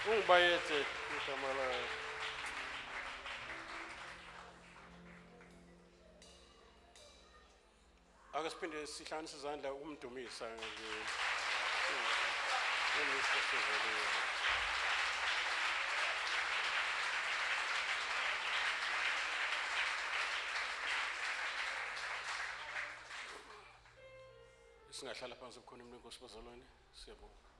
ungibayethe igama layo. Ake siphinde sihlanganise izandla ukumdumisa nje. Singahlala phansi bukhona umuntu inkosi bazalwane, siyabonga.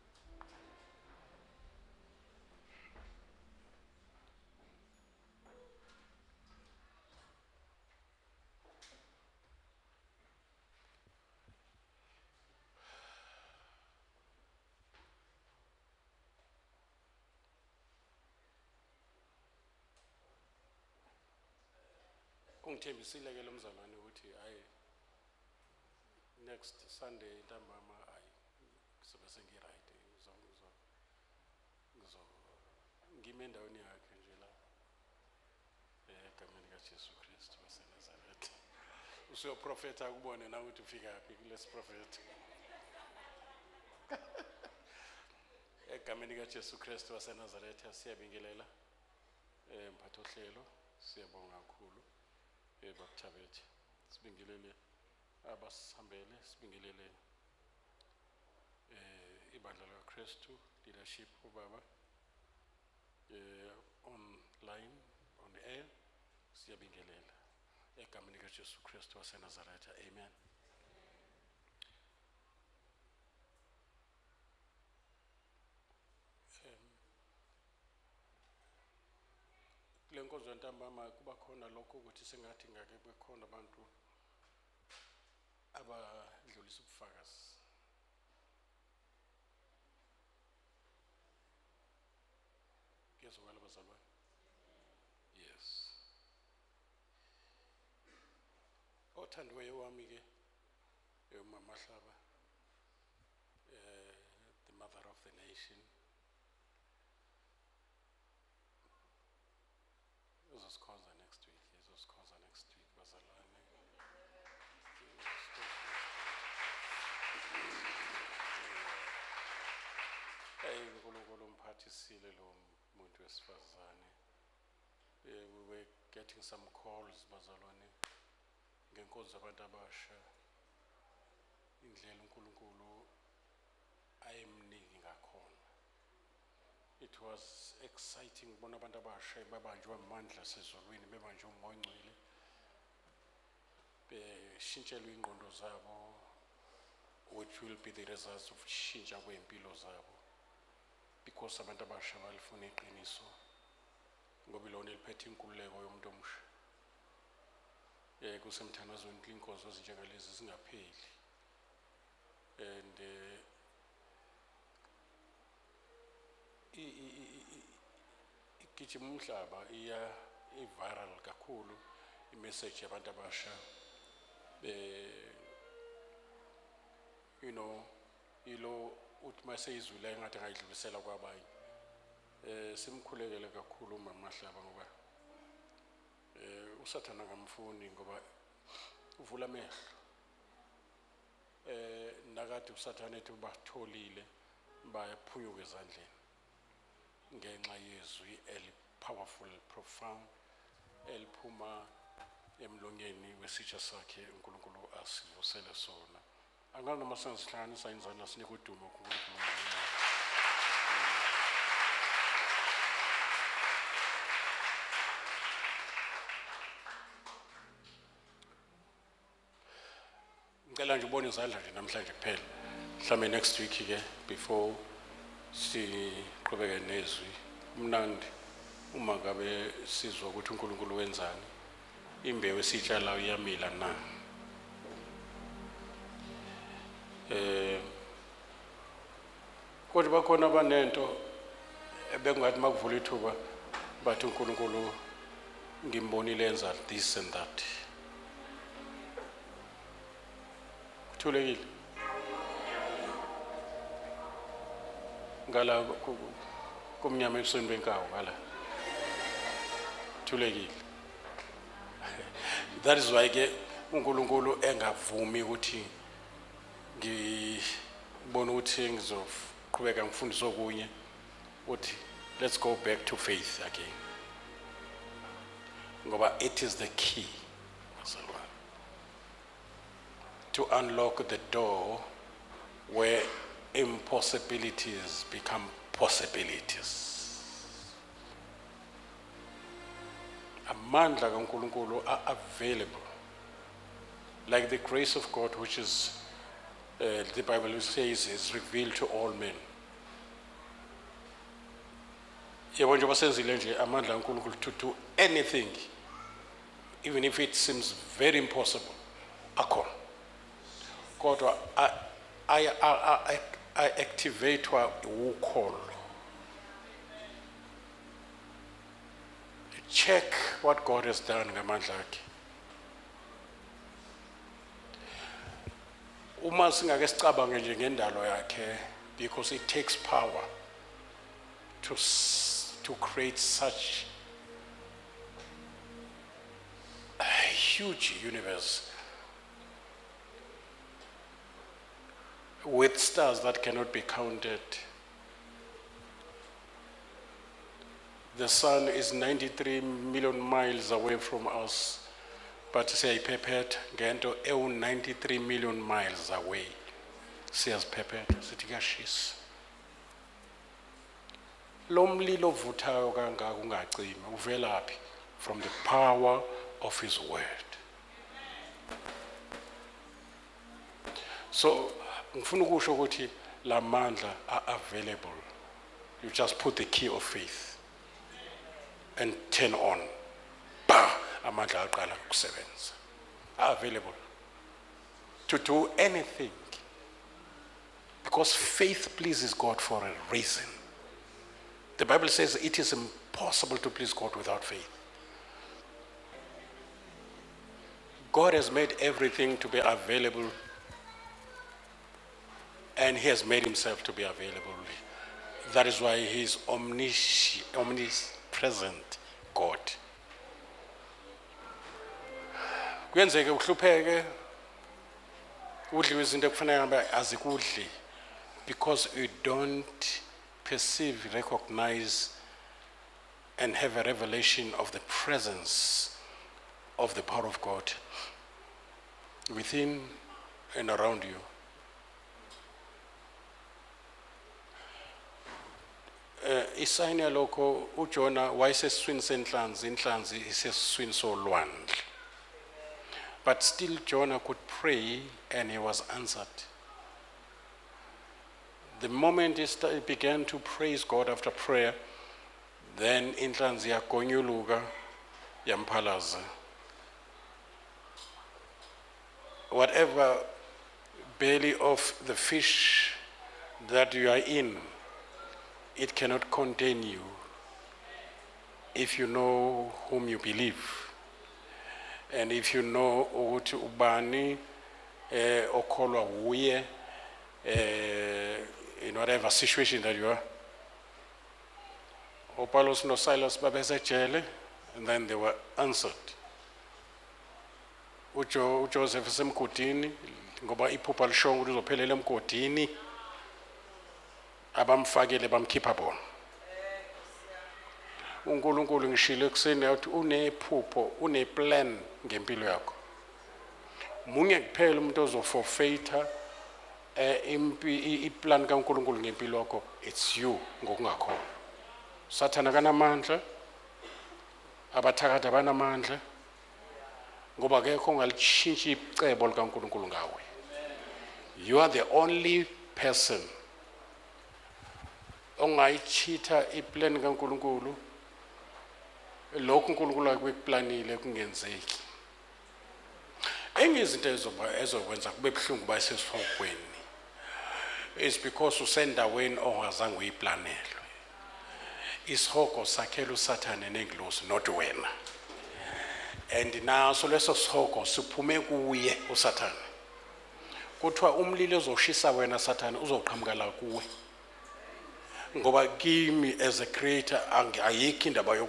Ungithembisile ke lo mzalwane ukuthi hayi next Sunday ntambama hayi sobe sengiright ngime endaweni yakhe nje la egameni kaJesu Kristu waseNazaretha. Usuyoprofetha ukubone na ukuthi ufikaphi kulesi prophet. Egameni kaJesu Kristu waseNazaretha siyabingelela mphatho hlelo, siyabonga kakhulu bakuthabethe. Sibingelele abasihambele, sibingelele ibandla laKristu leadership ubaba online on air, siyabingelela egameni kaJesu Kristu waseNazaretha, amen. Lenkonzo yantambama kuba khona lokho ukuthi sengathi ngake bekhona abantu abadlulisa ubufakazi. Ngiyazwakala bazalwane? Yes. Othandiweyo wami ke uMama Hlaba, the mother of the nation. Uzosikhonza next week, uzosikhonza next week bazalwane. uNkulunkulu umphathisile lo muntu wesifazane. We were getting some calls bazalwane ngenkonzo abantu abasha, indlela uNkulunkulu ayemniki ngakhona. It was exciting ukubona abantu abasha babanjwe amandla sezulwini, bebanjwe umoya ongcwele, beshintshelwe ingqondo zabo, which will be the results of shintsha kwempilo zabo, because abantu abasha balifuna iqiniso ngoba ilona eliphethe inkululeko yomuntu omusha. Kusemthandazweni inkonzo ezinjengalezi zingapheli, and igijima umhlaba iya viral kakhulu imessage yabantu abasha, ilo uthi mase izwile ngathi ngayidlulisela kwabanye. Simkhulekele kakhulu uMama Hlaba ngoba usathana ngamfuni ngoba uvula amehlo. Nakade usathana ethi batholile bayaphunyuka ezandleni ngenxa yezwi powerful, profound, eliphuma emlonyeni wesitsha sakhe uNkulunkulu asivusele sona. Anganoma sengizihlanganisa inzalo sinika udumo kuNkulunkulu. Ngicela nje ubone izandla nje namhlanje kuphela. Mhlawumbe next week ke before siqhubeke nezwi umnandi uma ngabe sizwa ukuthi uNkulunkulu wenzani, imbewu esitshala iyamila na. Kodwa bakhona abanento ebengathi makuvula ithuba bathi uNkulunkulu ngimbonile enza this and that. Kuthulekile ngala kumnyama ebusweni benkawu ngala thulekile. That is why ke uNkulunkulu engavumi ukuthi ngibone ukuthi ngizoqhubeka ngifundise okunye uthi let's go back to faith again. Ngoba it is the key to unlock the door where impossibilities become possibilities. Amandla kaNkulunkulu are available. Like the grace of God, which is, the Bible says, is revealed to all men. Yebo nje basenzile nje amandla kaNkulunkulu to do anything, even if it seems very impossible. Akhona. Kodwa I activate ukholo. Check what God has done ngamandla akhe. Uma singake sicabange nje ngendalo yakhe, because it takes power to create such a huge universe with stars that cannot be counted. The sun is 93 million miles away from us, but say pepet ngento 93 million miles away. Says pepet sithi kuyashisa. Lo mlilo ovuthayo kangaka ungacimi uvelaphi? From the power of his word. So ngifuna ukusho ukuthi la mandla are available. You just put the key of faith and turn on. Bah, amandla aqala ukusebenza. Are available to do anything. Because faith pleases God for a reason. The Bible says it is impossible to please God without faith. God has made everything to be available, and he has made himself to be available. That is why he is omnipresent God. Kuyenzeke uhlupheke udliwe izinto ekufanele ngabe azikudli because you don't perceive, recognize, and have a revelation of the presence of the power of God within and around you. Isayini yalokho uJona wayesesiswini senhlanzi, inhlanzi isesiswini solwandle. But still Jonah could pray and he was answered. The moment he began to praise God after prayer, then inhlanzi yagonyuluka yamphalaza. Whatever belly of the fish that you are in, it cannot contain you if you know whom you believe. And if you know ukuthi ubani okholwa uye in whatever situation that you are. Paulos no Silas babesejele, and then they were answered. Joseph semgodini ngoba iphupha lishongo ukuthi uzophelela emgodini, abamfakele bamkhipha bona. uNkulunkulu ngishilo ekuseni uthi unephupho, uneplan ngempilo yakho. Munye kuphela umuntu ozoforfeita iplan kaNkulunkulu ngempilo yakho, it's you ngokungakho. Sathana kanamandla, abathakatha banamandla, ngoba akekho ongalitshintshi icebo likaNkulunkulu ngawe. You are the only person ongayichitha iplan kaNkulunkulu. Lokhu uNkulunkulu akwekuplanile kungenzeki. Enye izinto ezokwenza kube buhlungu bayisesihogweni is because usendaweni ongazange uyiplanelwe. Isihogo sakhela uSathane nengilosi not wena. And naso leso sihogo siphume kuye uSathane. Kuthiwa umlilo ozoshisa wena Sathane uzoqhamuka la kuwe. Ngoba kimi as a creator ayikho indaba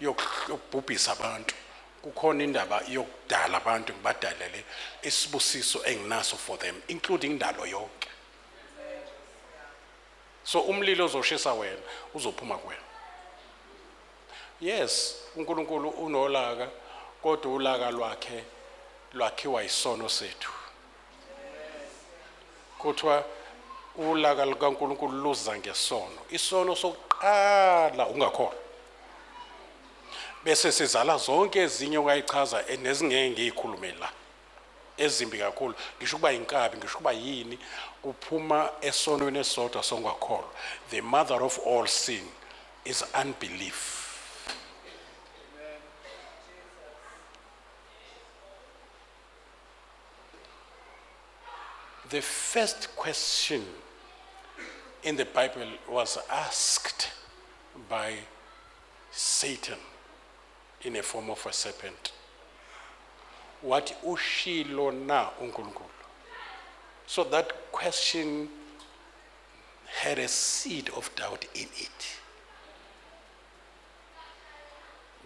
yokubhubhisa abantu. Kukhona indaba yokudala abantu ngibadalele isibusiso enginaso for them, including indalo yonke. So umlilo ozoshisa wena uzophuma kuwena. Yes, uNkulunkulu unolaka, kodwa ulaka lwakhe lwakhiwa isono sethu. Kuthiwa ulaka lukaNkulunkulu luza ngesono. Isono sokuqala ungakhona. Bese sizala zonke ezinye ungayichaza nezingeke ngiyikhulume la. Ezimbi kakhulu, ngisho kuba inkabi, ngisho kuba yini, kuphuma esonweni esodwa songakholwa. The mother of all sin is unbelief. The first question in the Bible was asked by Satan in a form of a serpent. What ushilo na uNkulunkulu? So that question had a seed of doubt in it.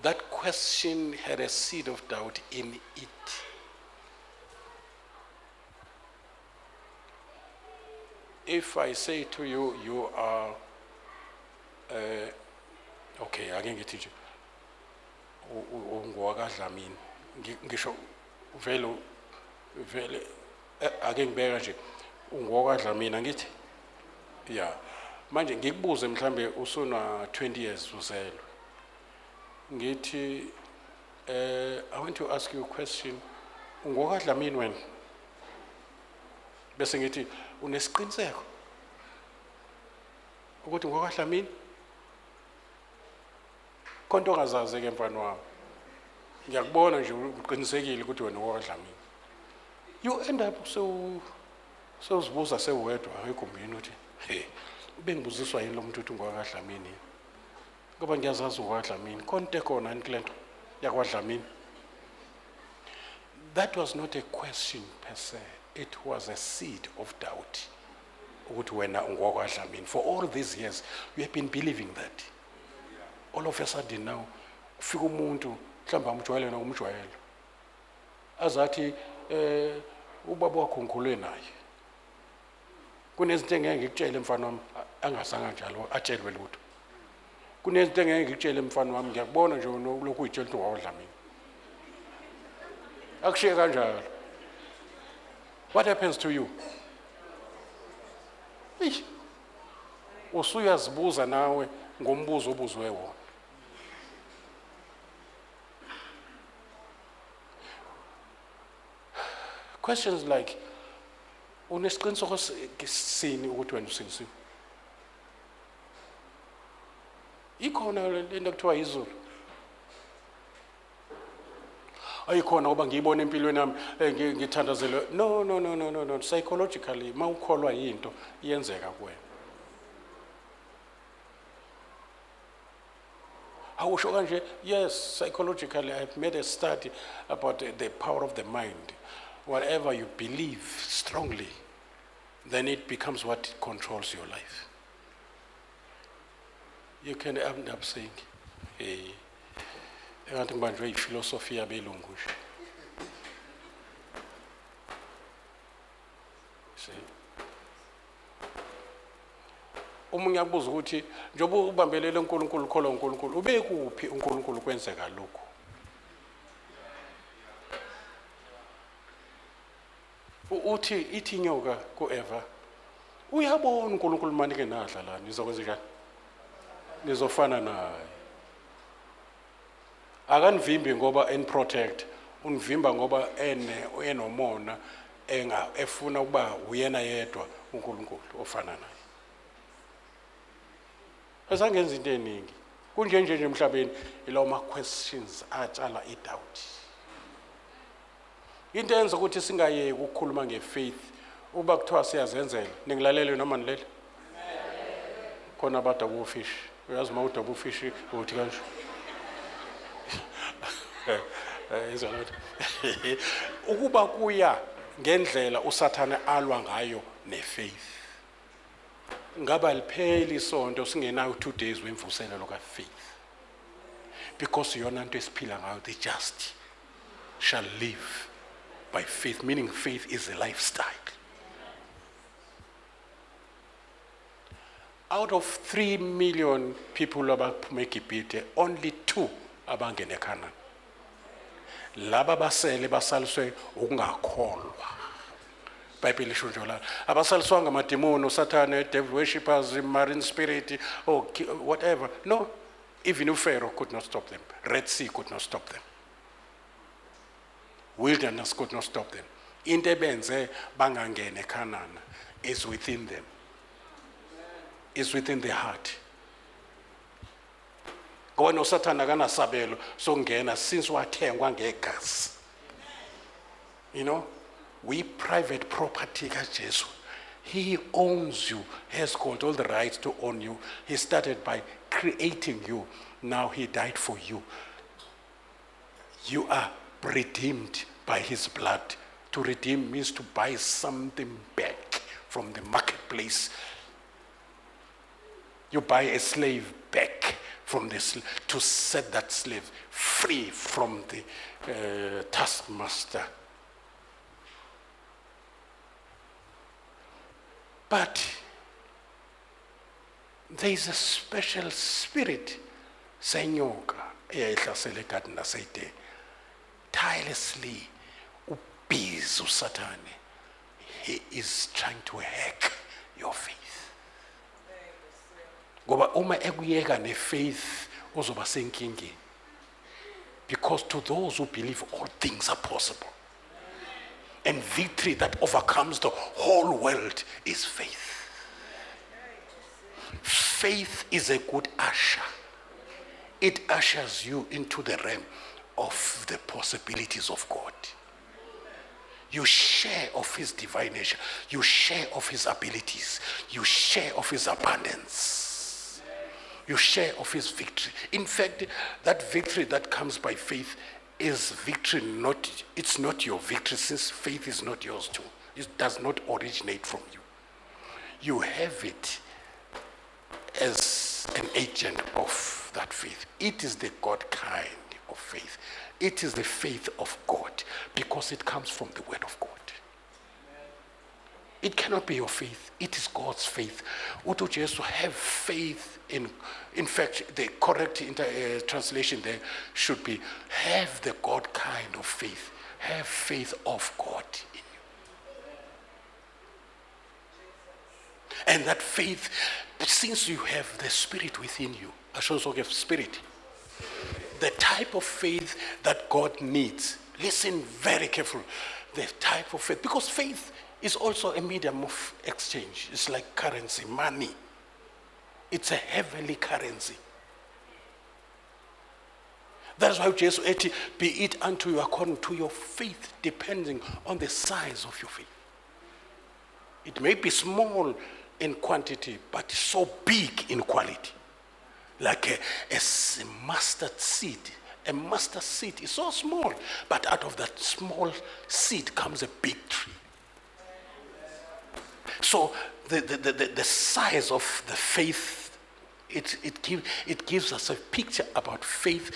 That question had a seed of doubt in it. If I say to you, you are, okay, ake ngithi nje, ungowakaDlamini, ngisho vele ake ngibeka nje, ungowakaDlamini angithi? Yeah. Manje ngikubuze mhlambe usuna 20 years uzelwe. Ngithi, I want to ask you a question. UngowakaDlamini wena? Bese ngithi unesiqiniseko ukuthi ngokwaDlamini? Konto ongazazi ke mfana wami. Ngiyakubona nje uqinisekile ukuthi wena ngokwaDlamini. You end up sewuzibuza sewedwa ekumbini uthi, hey, ubengibuziswa yini lo muntu uthi ngokwaDlamini? Ngoba ngiyazazi ngokwaDlamini. Konke khona inklento yakwaDlamini. That was not a question per se. It was a seed of doubt. For all these years, you have been believing that. All of a sudden now, fika umuntu mhlamba umjwayele nokumjwayela. Azathi ubaba wakho ngikhulwe naye. Kunezinto engeke ngikutshele mfana wami angasanga njalo atshelwe lutho. Kunezinto engeke ngikutshele mfana wami ngiyakubona nje lokhu uyitshela ukuthi ngokwaDlamini. Akushiye kanjalo. What happens to you? Usuyazibuza nawe ngombuzo obuzwe wona. Questions like, unesiqiniseko sini ukuthi wena usinsini? Ikhona lento kuthiwa izulu. Ayikhona ngoba ngiyibona empilweni nami ngithandazele. No. Psychologically mawukholwa into iyenzeka kuwena. Awusho kanje, yes, psychologically I've made a study about the power of the mind. Whatever you believe strongly, then it becomes what controls your life. You can end up saying, hey, engathi ngibanjwe yifilosofi yabelungu nje. Umunye akubuza ukuthi njengoba ubambelele uNkulunkulu ukholwa uNkulunkulu ubekuphi uNkulunkulu kwenzeka lokho? Uthi ithi inyoka kuEva, uyabona uNkulunkulu manje ke nadla la nizokwenza njani? Nizofana naye. Akanivimbi ngoba protect, univimba ngoba enomona efuna ukuba uyena yedwa uNkulunkulu ofana naye. Asangenza into eningi. Kunje nje emhlabeni ilawo ma questions atshala idoubt. Into enza ukuthi singayeki ukukhuluma ngefaith uba kuthiwa siyazenzela. Ningilalele noma nilele? Khona abantu abufish. Uyazi uma uthi abufish uthi kanje. Ukuba kuya ngendlela uSathane alwa ngayo nefaith. Ngaba lipheli isonto singenayo 2 days wemvuselelo kafaith. Because yona into esiphila ngayo, the just shall live by faith, meaning faith is a lifestyle. Out of 3 million people abaphuma eGibhite, only 2 abangene eKhanani. Laba basele basaliswe ukungakholwa. Bible isho njalo. Abasaliswanga amademoni, uSathane, devil worshippers, marine spirit, or whatever. No, even Pharaoh could not stop them. Red Sea could not stop them. Wilderness could not stop them. Into ebenze bangangene eKhanani is within them. Is within their heart. Ngoba noSathane akanasabelo songena since wathengwa ngegazi. You know, we private property kaJesu. He owns you, has got all the rights to own you. He started by creating you. Now he died for you. You are redeemed by his blood. To redeem means to buy something back from the marketplace. You buy a slave back from the to set that slave free from the taskmaster. But there is a special spirit, senyoka, eyayihlasela eGarden Eden, tirelessly ubhizi uSathane. He is trying to hack your faith. Ngoba uma ekuyeka nefaith uzoba senkingeni. Because to those who believe all things are possible. And victory that overcomes the whole world is faith. Faith is a good usher. It ushers you into the realm of the possibilities of God. You share of his divine nature. You share of his abilities. You share of his abundance. You share of his victory. In fact, that victory that comes by faith is victory, it's not your victory, since faith is not yours too. It does not originate from you. You have it as an agent of that faith. It is the God kind of faith. It is the faith of God because it comes from the word of God. It cannot be your faith. It is God's faith. Uto Jesu, have faith in fact, the correct translation there should be, have the God kind of faith. Have faith of God in you. And that faith, since you have the spirit within you, I should also have spirit. The type of faith that God needs, listen very carefully, the type of faith, because faith is also a medium of exchange. It's like currency, money. It's a heavenly currency. That's why Jesus said, be it unto you according to your faith, depending on the size of your faith. It may be small in quantity, but so big in quality. Like a mustard seed. A mustard seed is so small, but out of that small seed comes a big tree. So the size of the faith, it gives us a picture about faith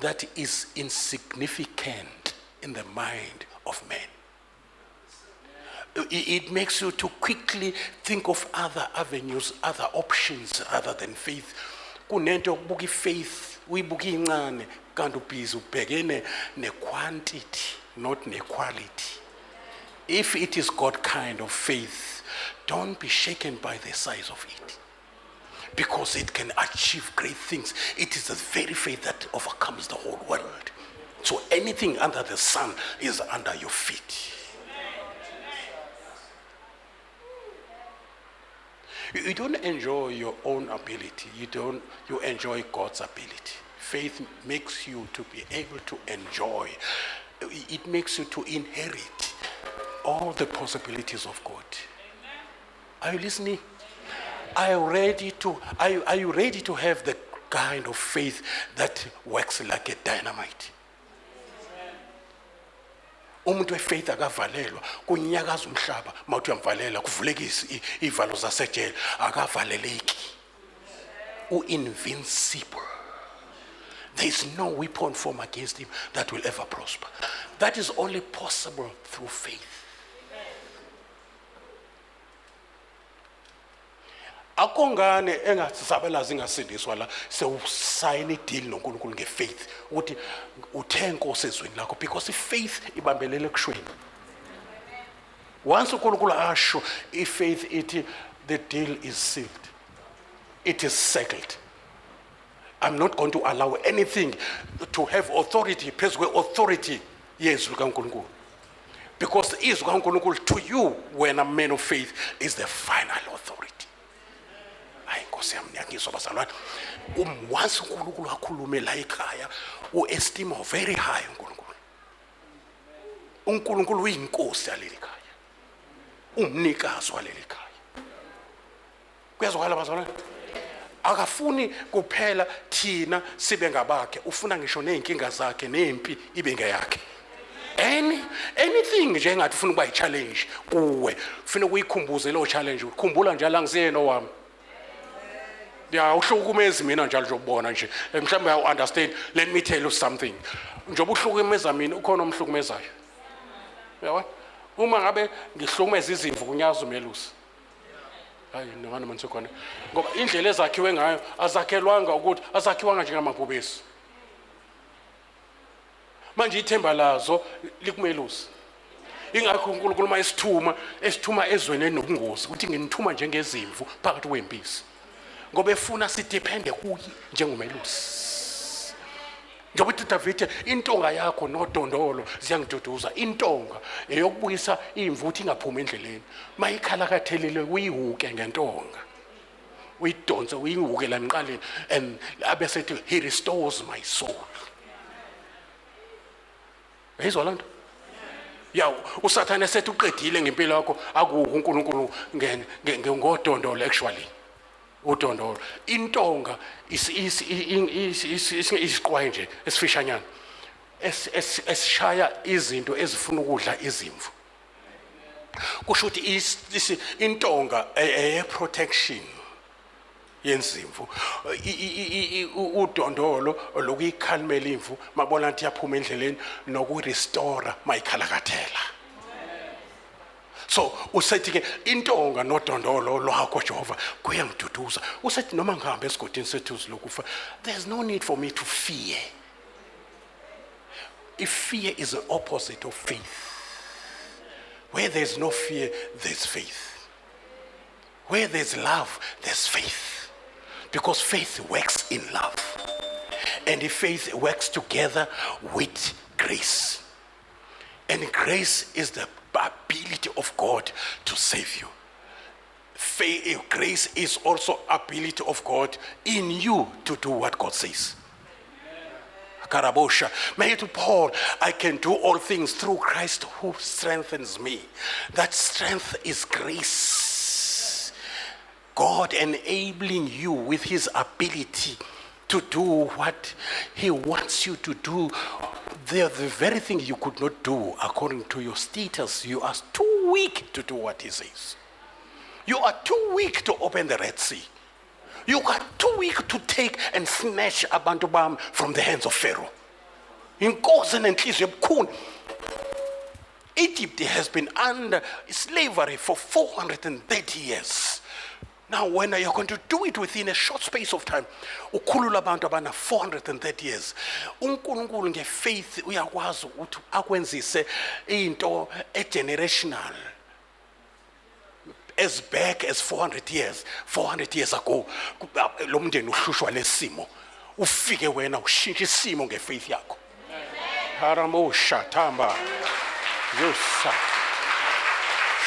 that is insignificant in the mind of man. It makes you to quickly think of other avenues, other options other than faith. Kunento yokubuka faith, uyibuka incane kanti ubhizi ubhekene ne-quantity, not ne-quality. If it is God kind of faith, don't be shaken by the size of it, because it can achieve great things. It is the very faith that overcomes the whole world. So anything under the sun is under your feet. You don't enjoy your own ability. You enjoy God's ability. Faith makes you to be able to enjoy. It makes you to inherit all the possibilities of God. Are you listening? Are you ready to have the kind of faith that works like a dynamite? Umuntu wefaith akavalelwa kunyakaza umhlaba mawuthi uyamvalela kuvulekise ivalo zasejele akavaleleki. Invincible. There is no weapon formed against him that will ever prosper. That is only possible through faith. akongane engasabelazi ingasindiswa la sewusayina ideal noNkulunkulu ngefaith ukuthi uthe inkosi ezweni lakho because ifaith ibambelele kushweni. Once uNkulunkulu asho ifaith ithi the deal is sealed, it is settled. I'm not going to allow anything to have authority phezu kwe-authority yezwi likaNkulunkulu, because izwi likaNkulunkulu to you when a man of faith is the final authority. Hayi Nkosi yami ngiyakuzwa bazalwane, once uNkulunkulu akhulume la ekhaya uestima very high uNkulunkulu. uNkulunkulu uyinkosi yaleli khaya, umnikazi waleli khaya. Kuyazwakala bazalwane? Akafuni kuphela thina sibe ngabakhe, ufuna ngisho nezinkinga zakhe nempi ibe ngeyakhe. Anything nje engathi ufuna ukuba i-challenge kuwe, ufuna ukuyikhumbuze lo challenge, ukhumbula njalo angisiyena owami. Ya uhlukumeza mina njalo nje ubona nje. Mhlawumbe I understand. Let me tell you something. Njoba uhlukumeza mina ukhona omhlukumezayo. Yabona? Uma ngabe ngihlukumeza izimvu kunyaza umelusi. Hayi ngani manje khona. Ngoba indlela ezakhiwe ngayo azakhelwanga ukuthi azakhiwanga njengamabhubesi. Manje ithemba lazo likumelusi. Ingakho uNkulunkulu esithuma ezweni enobungozi ukuthi nginithuma njengezimvu phakathi kwempisi. Ngoba efuna sidepende kuye njengomelusi. Njengoba uthi David intonga yakho nodondolo ziyangiduduza. Intonga eyokubuyisa imvu ukuthi ingaphumi endleleni. Mayikhala kathelile uyihuke ngentonga. Uyidonse uyihuke la emqaleni and abesethi he restores my soul. Yizwa lonto? Ya uSathane esethi uqedile ngempilo yakho akuku uNkulunkulu ngodondolo actually. Udondolo intonga isiqwaye nje esifishanyana esishaya izinto ezifuna ukudla izimvu. Kusho ukuthi intonga protection yenzimvu, udondolo lokuyikhalimela imvu mabona ukuthi yaphuma endleleni nokurestore mayikhalakathela. So usethi ke intonga nodondolo lwakho Jehova kuyangiduduza. Usethi noma ngihambe esigodini sethuzi lokufa, there's no need for me to fear. If fear is the opposite of faith. Where there's no fear, there's faith. Where there's love, there's faith. Because faith works in love. And if faith works together with grace. And grace is the ability of God to save you. Faith, grace is also ability of God in you to do what God says. Karabosha. May to Paul, I can do all things through Christ who strengthens me. That strength is grace. God enabling you with his ability to do what he wants you to do. The very thing you could not do according to your status, you are too weak to do what he says. You are too weak to open the Red Sea. You are too weak to take and snatch abantu bam from the hands of Pharaoh. Egypt has been under slavery for 430 years. Now, when you're going to do it within a short space of time, ukhulula abantu abana 430 years. uNkulunkulu ngefaith uyakwazi ukuthi akwenzise into generational as back as 400 years ago. Lo mndeni uhlushwa lesimo, ufike wena ushintshe isimo ngefaith yakho. Haramo shatamba yosa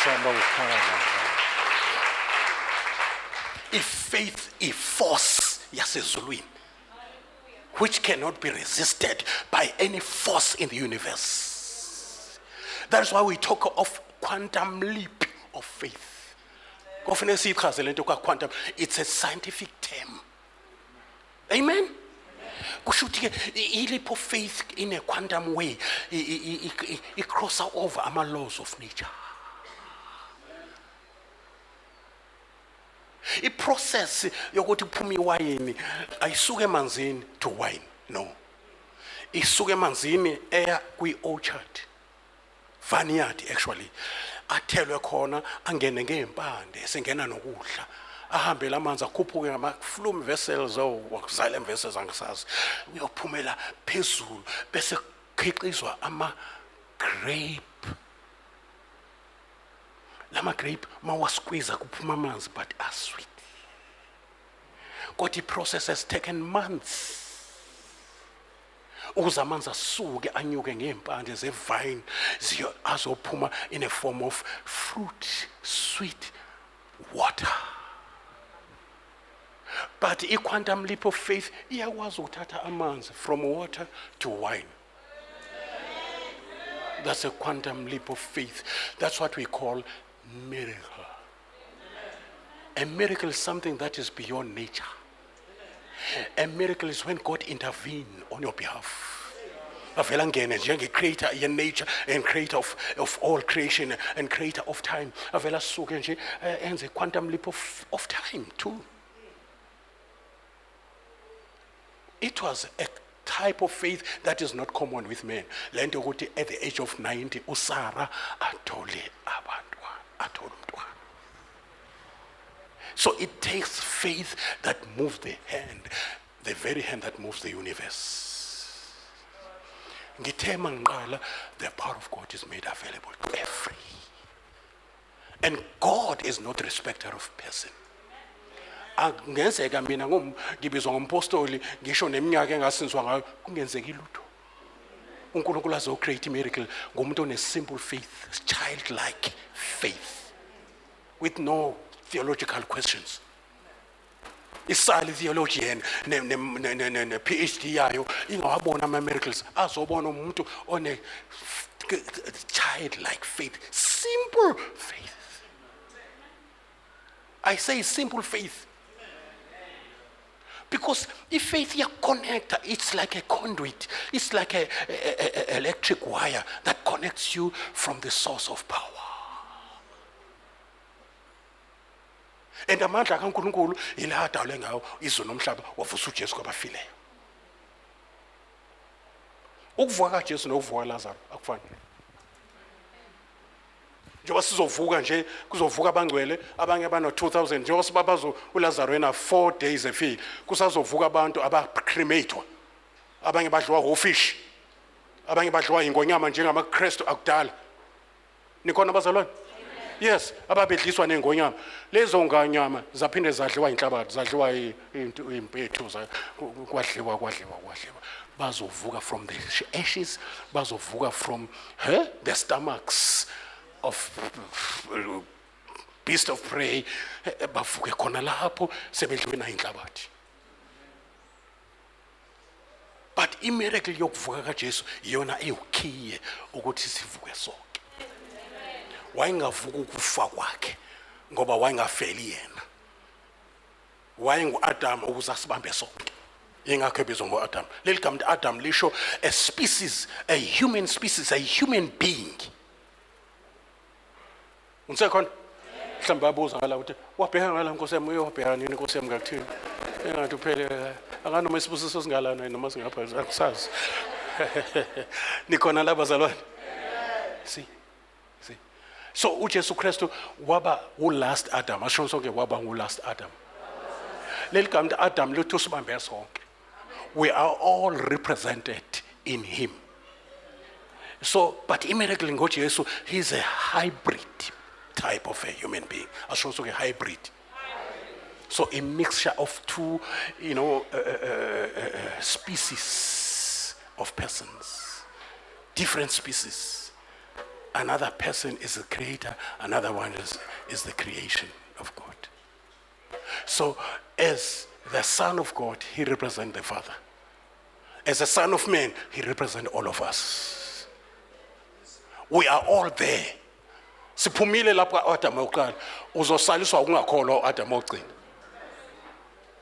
shamba ukhaya. If faith is force yasezulwini, which cannot be resisted by any force in the universe. That's why we talk of quantum leap of faith. It's a scientific term. Amen? A leap of faith in a quantum way, it crosses over our laws of nature. A process yokuthi phuma iwayini ayisuke emanzini to wine, no. Isuke emanzini eya kwi-orchard, vineyard actually. Athelwe khona angene ngempande, sengena nokudla. ahambe lamanzi akhuphuke ngama-flume vessels xylem vessels angisazi uyophumela phezulu bese kukhiqizwa ama-grape. Lama-grape mawasqueeze kuphuma amanzi but are sweet. Kodwa i-process has taken months ukuze amanzi asuke anyuke ngey'mpande zevine azophuma in a form of fruit, sweet water. But i-quantum leap of faith iyakwazi ukuthatha amanzi from water to wine. That's a quantum leap of faith. That's what we call miracle. A miracle is something that is beyond nature. A miracle is when God intervenes on your behalf. Avela ngene njenge creator ye nature and creator of all creation and creator of time. Avela suke nje enze quantum leap of time too. It was a type of faith that is not common with men. Lento ukuthi at the age of 90 uSarah athole umntwana. So it takes faith that moves the hand, the very hand that moves the universe. Ngithe mangiqala, the power of God is made available to every. And God is not a respecter of person. Angenzeka mina ngibizwa ngompostoli ngisho neminyaka engasinzwa ngayo kungenzeki lutho. uNkulunkulu azocreate miracle ngomuntu one simple faith, childlike faith with no theological questions. Isali theologian ne PhD yayo ingawabona ama miracles azobona umuntu one childlike faith, simple faith. I say simple faith. Because if faith you connect, it's like a conduit. It's like a electric wire that connects you from the source of power. And amandla kaNkulunkulu ila adawule ngawo izwe nomhlaba wavusa uJesu kwabafileyo. Ukuvuka kaJesu nokuvuka Lazarus akufani. Njengoba sizovuka nje kuzovuka abangcwele abanye abano 2000 njengoba sibabazo uLazarus ena 4 days efile kusazovuka abantu abacrematwa abanye badliwa ofish abanye badliwa ingonyama njengamaKristu akudala. Nikhona bazalwane? Yes, ababedliswa nengonyama. Lezo nganyama zaphinde zadliwa inhlabathi, zadliwa impethu kwadliwa. Bazovuka from the ashes, bazovuka from the stomachs of beast of prey, bavuke khona lapho sebedliwe na inhlabathi. But imiracle yokuvuka kaJesu iyona eyukhiye ukuthi sivuke sonke. Wayengavuka ukufa kwakhe ngoba wayengafeli yena. Wayengu-Adam ukuze asibambe sonke. Yengakho ebizwa ngo-Adam. Leli gama Adam lisho a species, a human species, a human being. Unsekhona? Mhlawumbe babuza ngala ukuthi wabheka ngala Nkosi yami uyobheka nini Nkosi yami ngakuthini? Engathi uphele akanoma isibusiso singalana noma singapha akusazi. Nikhona la bazalwane? See. So uJesu Kristu waba last Adam. Asho sonke waba last Adam. Leli gama Adam lutho sibambe sonke. We are all represented in him. So but imiracle ngoJesu, he's a hybrid type of a human being. Asho sonke hybrid. So a mixture of two, species of persons, different species. Another person is the creator, another one is the creation of God. So as the Son of God, he represents the Father. As the Son of Man, he represents all of us. We are all there. Siphumile lapha Adam oqala, uzosaliswa ungakholwa Adam ogcina.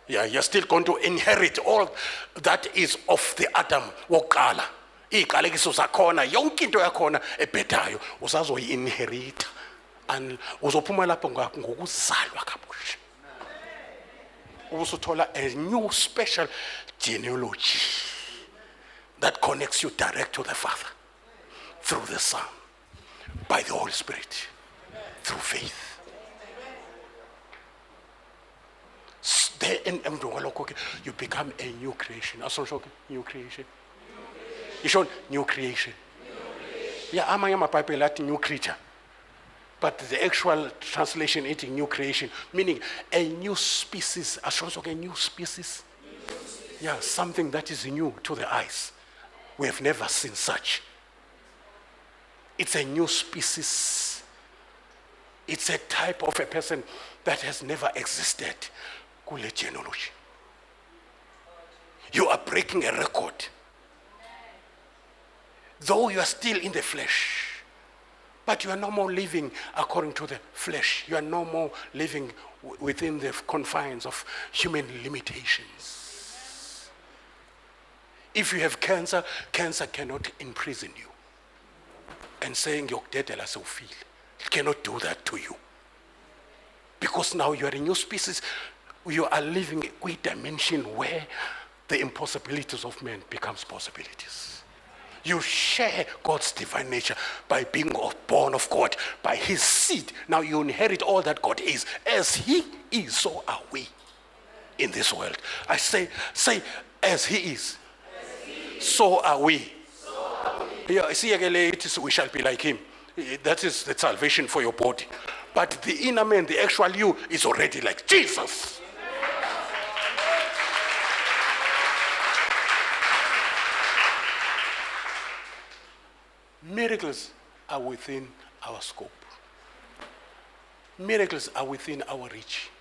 Yeah, you're still going to inherit all that is of the Adam woqala. Iqalekiso zakhona yonke into yakhona ebhedayo usazoyi-inherita and uzophuma lapho ngokuzalwa kabusha. Usuthola a new special genealogy that connects you direct to the Father through the Son by the Holy Spirit through faith. There you become a new creation. New creation. You show new creation. Yeah, I'm a Bible at new creature. But the actual translation is new creation, meaning a new species. A new species. Yeah, something that is new to the eyes. We have never seen such. It's a new species. It's a type of a person that has never existed. Kule genealogy. You are breaking a record. Though you are still in the flesh, but you are no more living according to the flesh. You are no more living within the confines of human limitations. If you have cancer, cancer cannot imprison you. And saying you're dead, it cannot do that to you. Because now you are a new species. You are living a dimension where the impossibilities of men becomes possibilities. You share God's divine nature by being born of God, by his seed. Now you inherit all that God is. As he is, so are we in this world. I say, as he is, so are we. Yeah, see, we shall be like him. That is the salvation for your body. But the inner man, the actual you, is already like Jesus. Miracles are within our scope. Miracles are within our reach.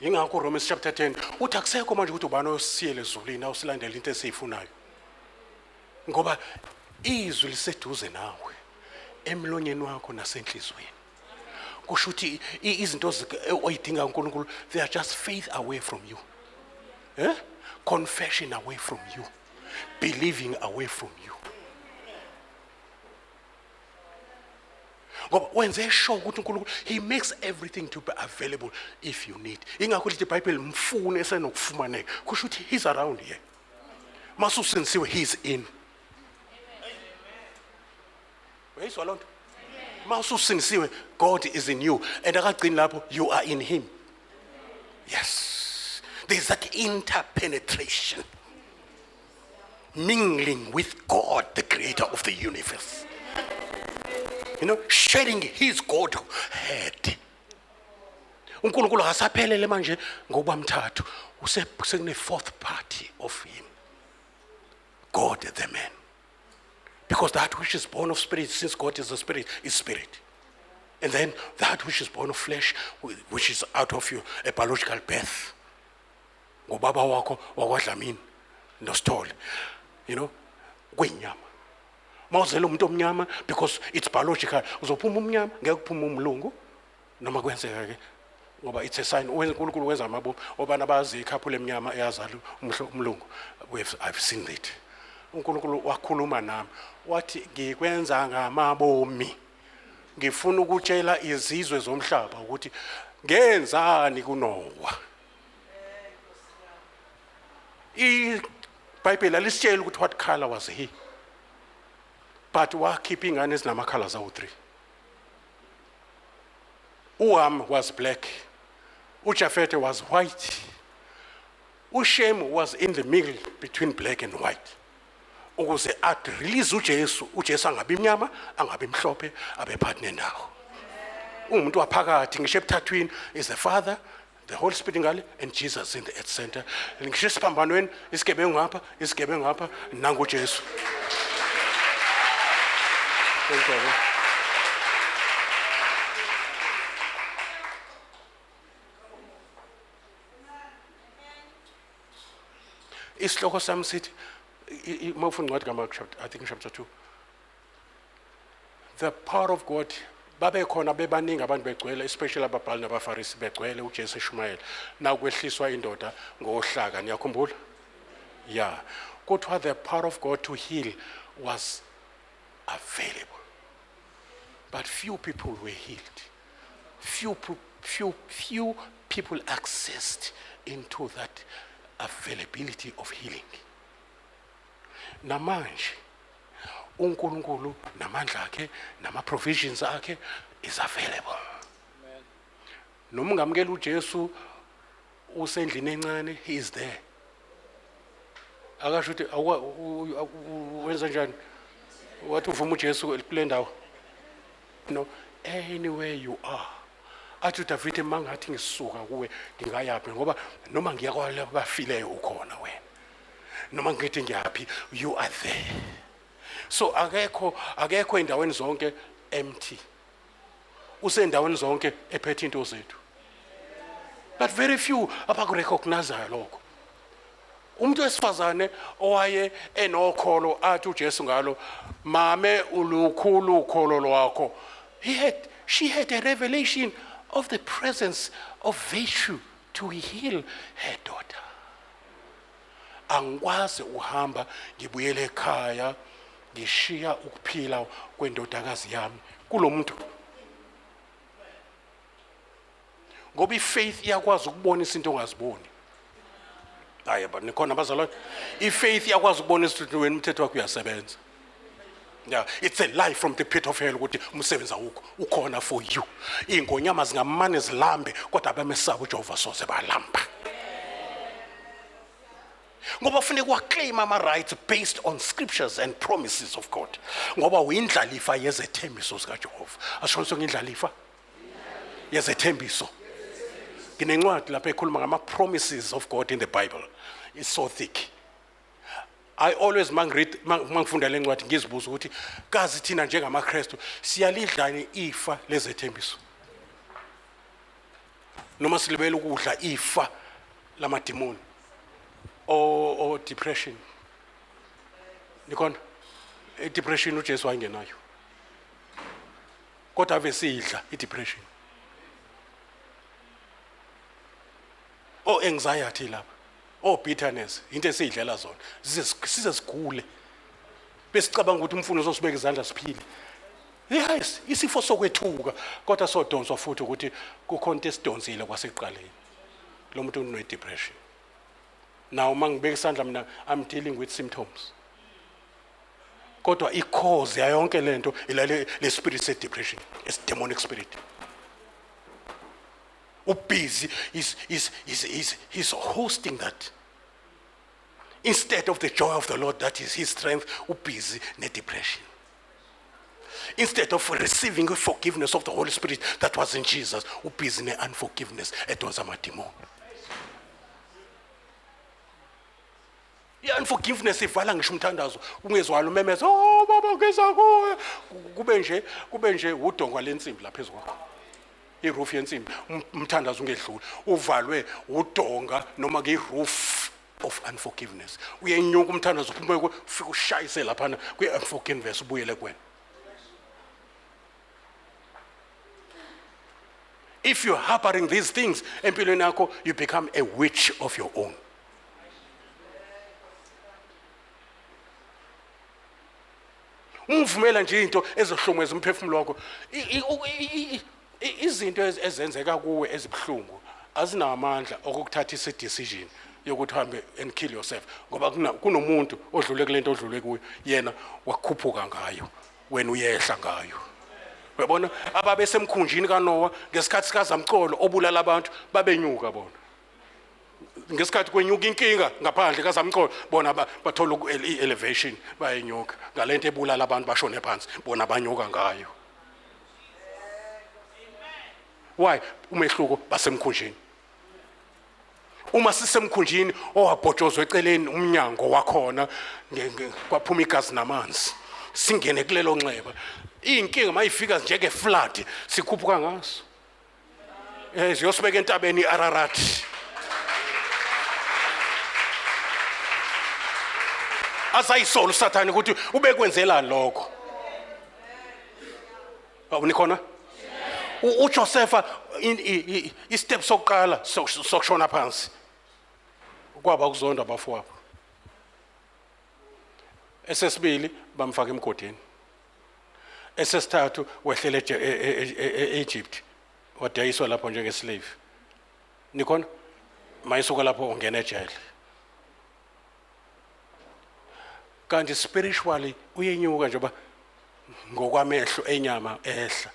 Yingakho Romans chapter 10 uthi akusekho manje ukuthi ubani osiyele ezulwini awusilandela into esiyifunayo. Ngoba izwi liseduze nawe emlonyeni wakho nasenhlizweni. Kusho ukuthi izinto oyidinga uNkulunkulu, they are just faith away from you. Confession away from you. Believing away from you. When they show he makes everything to be available if you need. Ingakho lithi iBhayibheli mfune esenokufumaneka. Kusho ukuthi he's around here. Masusensiwe he's in. Wayizwa lonto? Masusensiwe God is in you and akagcini lapho you are in him. Yes. There's that interpenetration. Mingling with God, the creator of the universe. Sharing his Godhead. uNkulunkulu akasaphelele manje ngoba mthathu, usekune fourth party of him. God the man. Because that which is born of spirit, since God is a spirit, is spirit. And then that which is born of flesh, which is out of you, a biological birth. Ngobaba wakho wakwaDlamini noSithole. Kwenyama. Mawuzela umuntu omnyama because it's biological. Uzophuma umnyama ngeke kuphuma umlungu noma kwenzeka ke ngoba it's a sign uNkulunkulu wenza amabo obana bazi ikhaphu lemnyama eyazala umlungu. I've seen it. uNkulunkulu wakhuluma nami wathi ngikwenza ngamabomi. Ngifuna ukutshela izizwe zomhlaba ukuthi ngenzani kuNoah. iBhayibheli alisitshela ukuthi what color was he. But keeping honest, nama colors are 3. Uam was black. Ujafete was white. Ushem was in the middle between black and white. Ukuze at release uJesu angabi mnyama, angabi mhlophe, abe partner ndawo. Umuntu waphakathi ngisho ebuthathwini is the Father, the Holy Spirit ngale, and Jesus in the earth center. Ngisho esiphambanweni isigebengu ngapha, nangu uJesu. Isihloko sami sithi mawufuna incwadi kaMark I think chapter 2. The power of God babe khona bebaningi abantu begcwele, especially ababhali nabaFarisi begcwele uJesu eShumayela. Na kwehliswa indoda ngohlaka, niyakhumbula? Yeah. Kuthiwa the power of God to heal was available. But few people were healed. Few people accessed into that availability of healing. Namanje uNkulunkulu namandla akhe nama provisions akhe is available. Noma ungamkela uJesu usendlini encane, he is there. Akasho ukuthi wenza njani wathi uvuma uJesu kule ndawo. No, anywhere you are. Athi uDavid mangathi ngisuka kuwe ngingayaphi ngoba noma ngiya kwale bafileyo ukhona wena. Noma ngithi ngiyaphi, you are there. So akekho endaweni zonke empty. Usendaweni zonke ephethe into zethu. But very few abakurecognize lokho. Umuntu wesifazane owaye enokholo athi uJesu ngalo, mame ulukhulu ukholo lwakho. She had a revelation of the presence of virtue to heal her daughter. Angikwazi uhamba ngibuyele ekhaya ngishiya ukuphila kwendodakazi yami kulomuntu. Ngoba ifaith iyakwazi ukubona izinto ongaziboni. Hayi but nikhona abazalwane. Ifaith iyakwazi ukubona izinto wena umthetho wakho uyasebenza. Yeah, it's a lie from the pit of hell ukuthi umsebenza ukho ukhona for you. Ingonyama zingamane zilambe kodwa abamesaba uJehova soze balamba. Ngoba ufune ukuclaim ama rights based on scriptures and promises of God. Ngoba uyindlalifa yezethembiso zika Jehova. Ashonso ngindlalifa yezethembiso. Ginencwadi lapha ekhuluma ngama promises of God in the Bible. It's so thick. I always mangifunda le ncwadi ngizibuza ukuthi kazi thina njengamaKristu siyalidlani ifa lezethembiso. Noma silibela ukudla ifa lamademoni or depression. Nikhona depression uJesu wayengenayo. Kodwa ave sidla depression. Anxiety lapha. Bitterness, into esiyidlela zona. Size sigule. Besicabanga ukuthi umfuno uzosibeka izandla siphile. Yes, isifo sokwethuka kodwa sodonswa futhi ukuthi kukhona into esidonsile kwaseqaleni. Lo muntu une depression. Now mangibeka isandla mina I'm dealing with symptoms. Kodwa i-cause yonke lento ilale le spirit se depression, it's demonic spirit. Busy is hosting that. Instead of the joy of the Lord, that is his strength, busy ne depression. Instead of receiving the forgiveness of the Holy Spirit that was in Jesus, busy ne unforgiveness, it was a demon. Unforgiveness ivala ngisho umthandazo ungezwala umemeza baba ngeza kuwe kube nje udongwa lensimbi lapha phezulu kwakho. I-roof yensimbi umthandazo ungedluli uvalwe udonga noma ke roof of unforgiveness. Uyenyuka umthandazo uphuma ufika ushayise lapha kwi-unforgiveness ubuyele kwena. If you're harboring these things empilweni yakho, you become a witch of your own. Ungivumela nje into ezohlongweza umphefumulo wakho. Izinto ezenzeka kuwe ezibhlungu azinamandla okukuthatha decision yokuthi hambe and kill yourself ngoba kunomuntu odlule kulento odlule kuyo yena wakhuphuka ngayo wena uyehla ngayo. Uyabona ababe semkhunjini kaNoah ngesikhathi sikazamcolo obulala abantu babenyuka bona. Ngesikhathi kwenyuka inkinga ngaphandle kazamcolo bona bathola elevation bayenyuka ngalento ebulala abantu bashone phansi bona banyuka ngayo. Why? Umehluko basemkhunjini. Uma sisemkhunjini owabhotshozwe eceleni umnyango wakhona kwaphuma igazi namanzi. Singene kulelo nxeba. Inkinga mayifika njenge flood sikhuphuka ngaso. Siyosibeka entabeni iArarat. Asayisolo uSathane ukuthi ubekwenzelani lokho. Awunikhona? uJosepha istep sokuqala sokushona phansi kwaba ukuzonda abafowabo. Esesibili bamfaka emgodini. Esesithathu wehlele eEgypt wadayiswa lapho njenge slave. Nikhona mayisuka lapho ungena ejele. Kanti spiritually uyenyuka njengoba ngokwamehlo enyama ehla.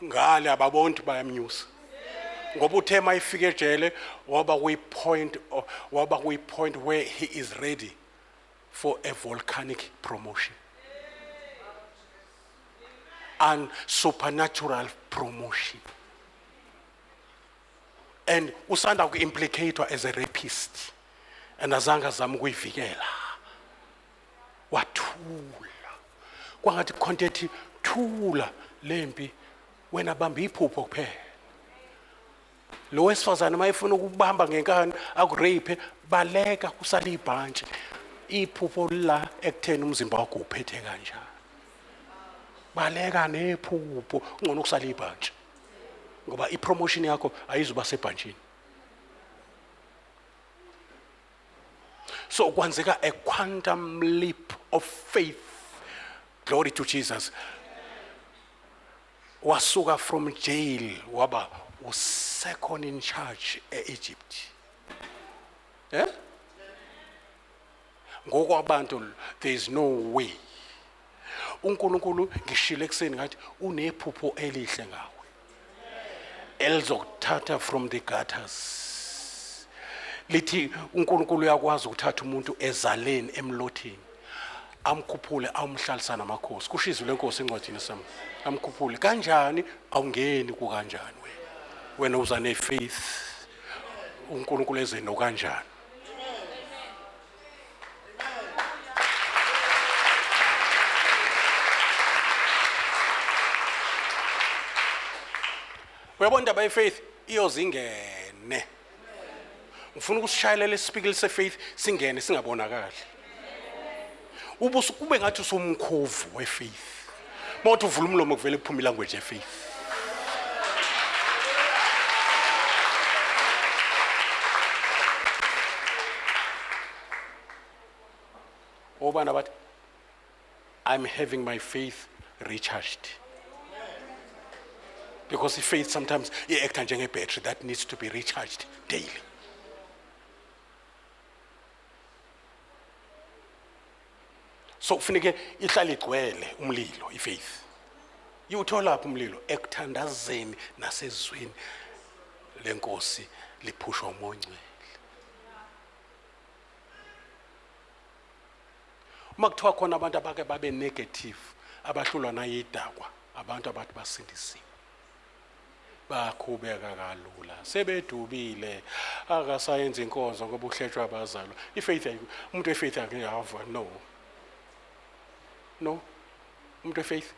Ngale ababontu bayamnyusa ngoba uthe mayifika ejele waba kwi-point where he is ready for a volcanic promotion and supernatural promotion. And usanda ku-implicatwa as a rapist and azange azama ukuyivikela wathula kwangathi content thula lempi wena bamba iphupho kuphela. Lo wesifazane mayefuna ukubamba ngenkani akurape baleka kusala ibhantshi iphupho la ekutheni umzimba wakho uphethe kanjani. Baleka nephupho ngcono kusala ibhantshi ngoba ipromotion yakho ayizuba sebhantshini. So kwanzeka a quantum leap of faith. Glory to Jesus. Wasuka from jail waba second in charge e-Egypt. Yeah? Ngokwabantu there is no way. uNkulunkulu ngishilo ekseni ngathi unephupho elihle ngawe. Elizokuthatha from the gutters. Lithi uNkulunkulu uyakwazi ukuthatha umuntu ezaleni emlotheni. Amkhuphule amhlalisa namakhosi. Kusho izwi lenkosi encwadini sami. Amkhuphule kanjani awungeni ku kanjani wena uza ne faith uNkulunkulu ezeno kanjani. Uyabona indaba yefaith iyozingene. Ngifuna ukusishayelela isipikili sefaith singene singabonakali. Kube ngathi usumkhovu wefaith. Mawuthi uvula umlomo kuvele kuphuma ilanguage yefaith. Obana bathi I'm having my faith recharged. Because faith sometimes acts like a battery that needs to be recharged daily. So kufuneke ihlale igcwele umlilo ifaith. Iwuthola lapho umlilo ekuthandazeni nasezweni lenkosi liphushwa umoya ongcwele. Uma kuthiwa khona abantu abake babe negative abahlulwa nayidakwa abantu abathi basindisiwe. Bakhubeka kalula sebedubile akasayenza inkonzo ngoba uhletshwa abazalwa. Ifaith umuntu wefaith akuyava no umuntu wefaith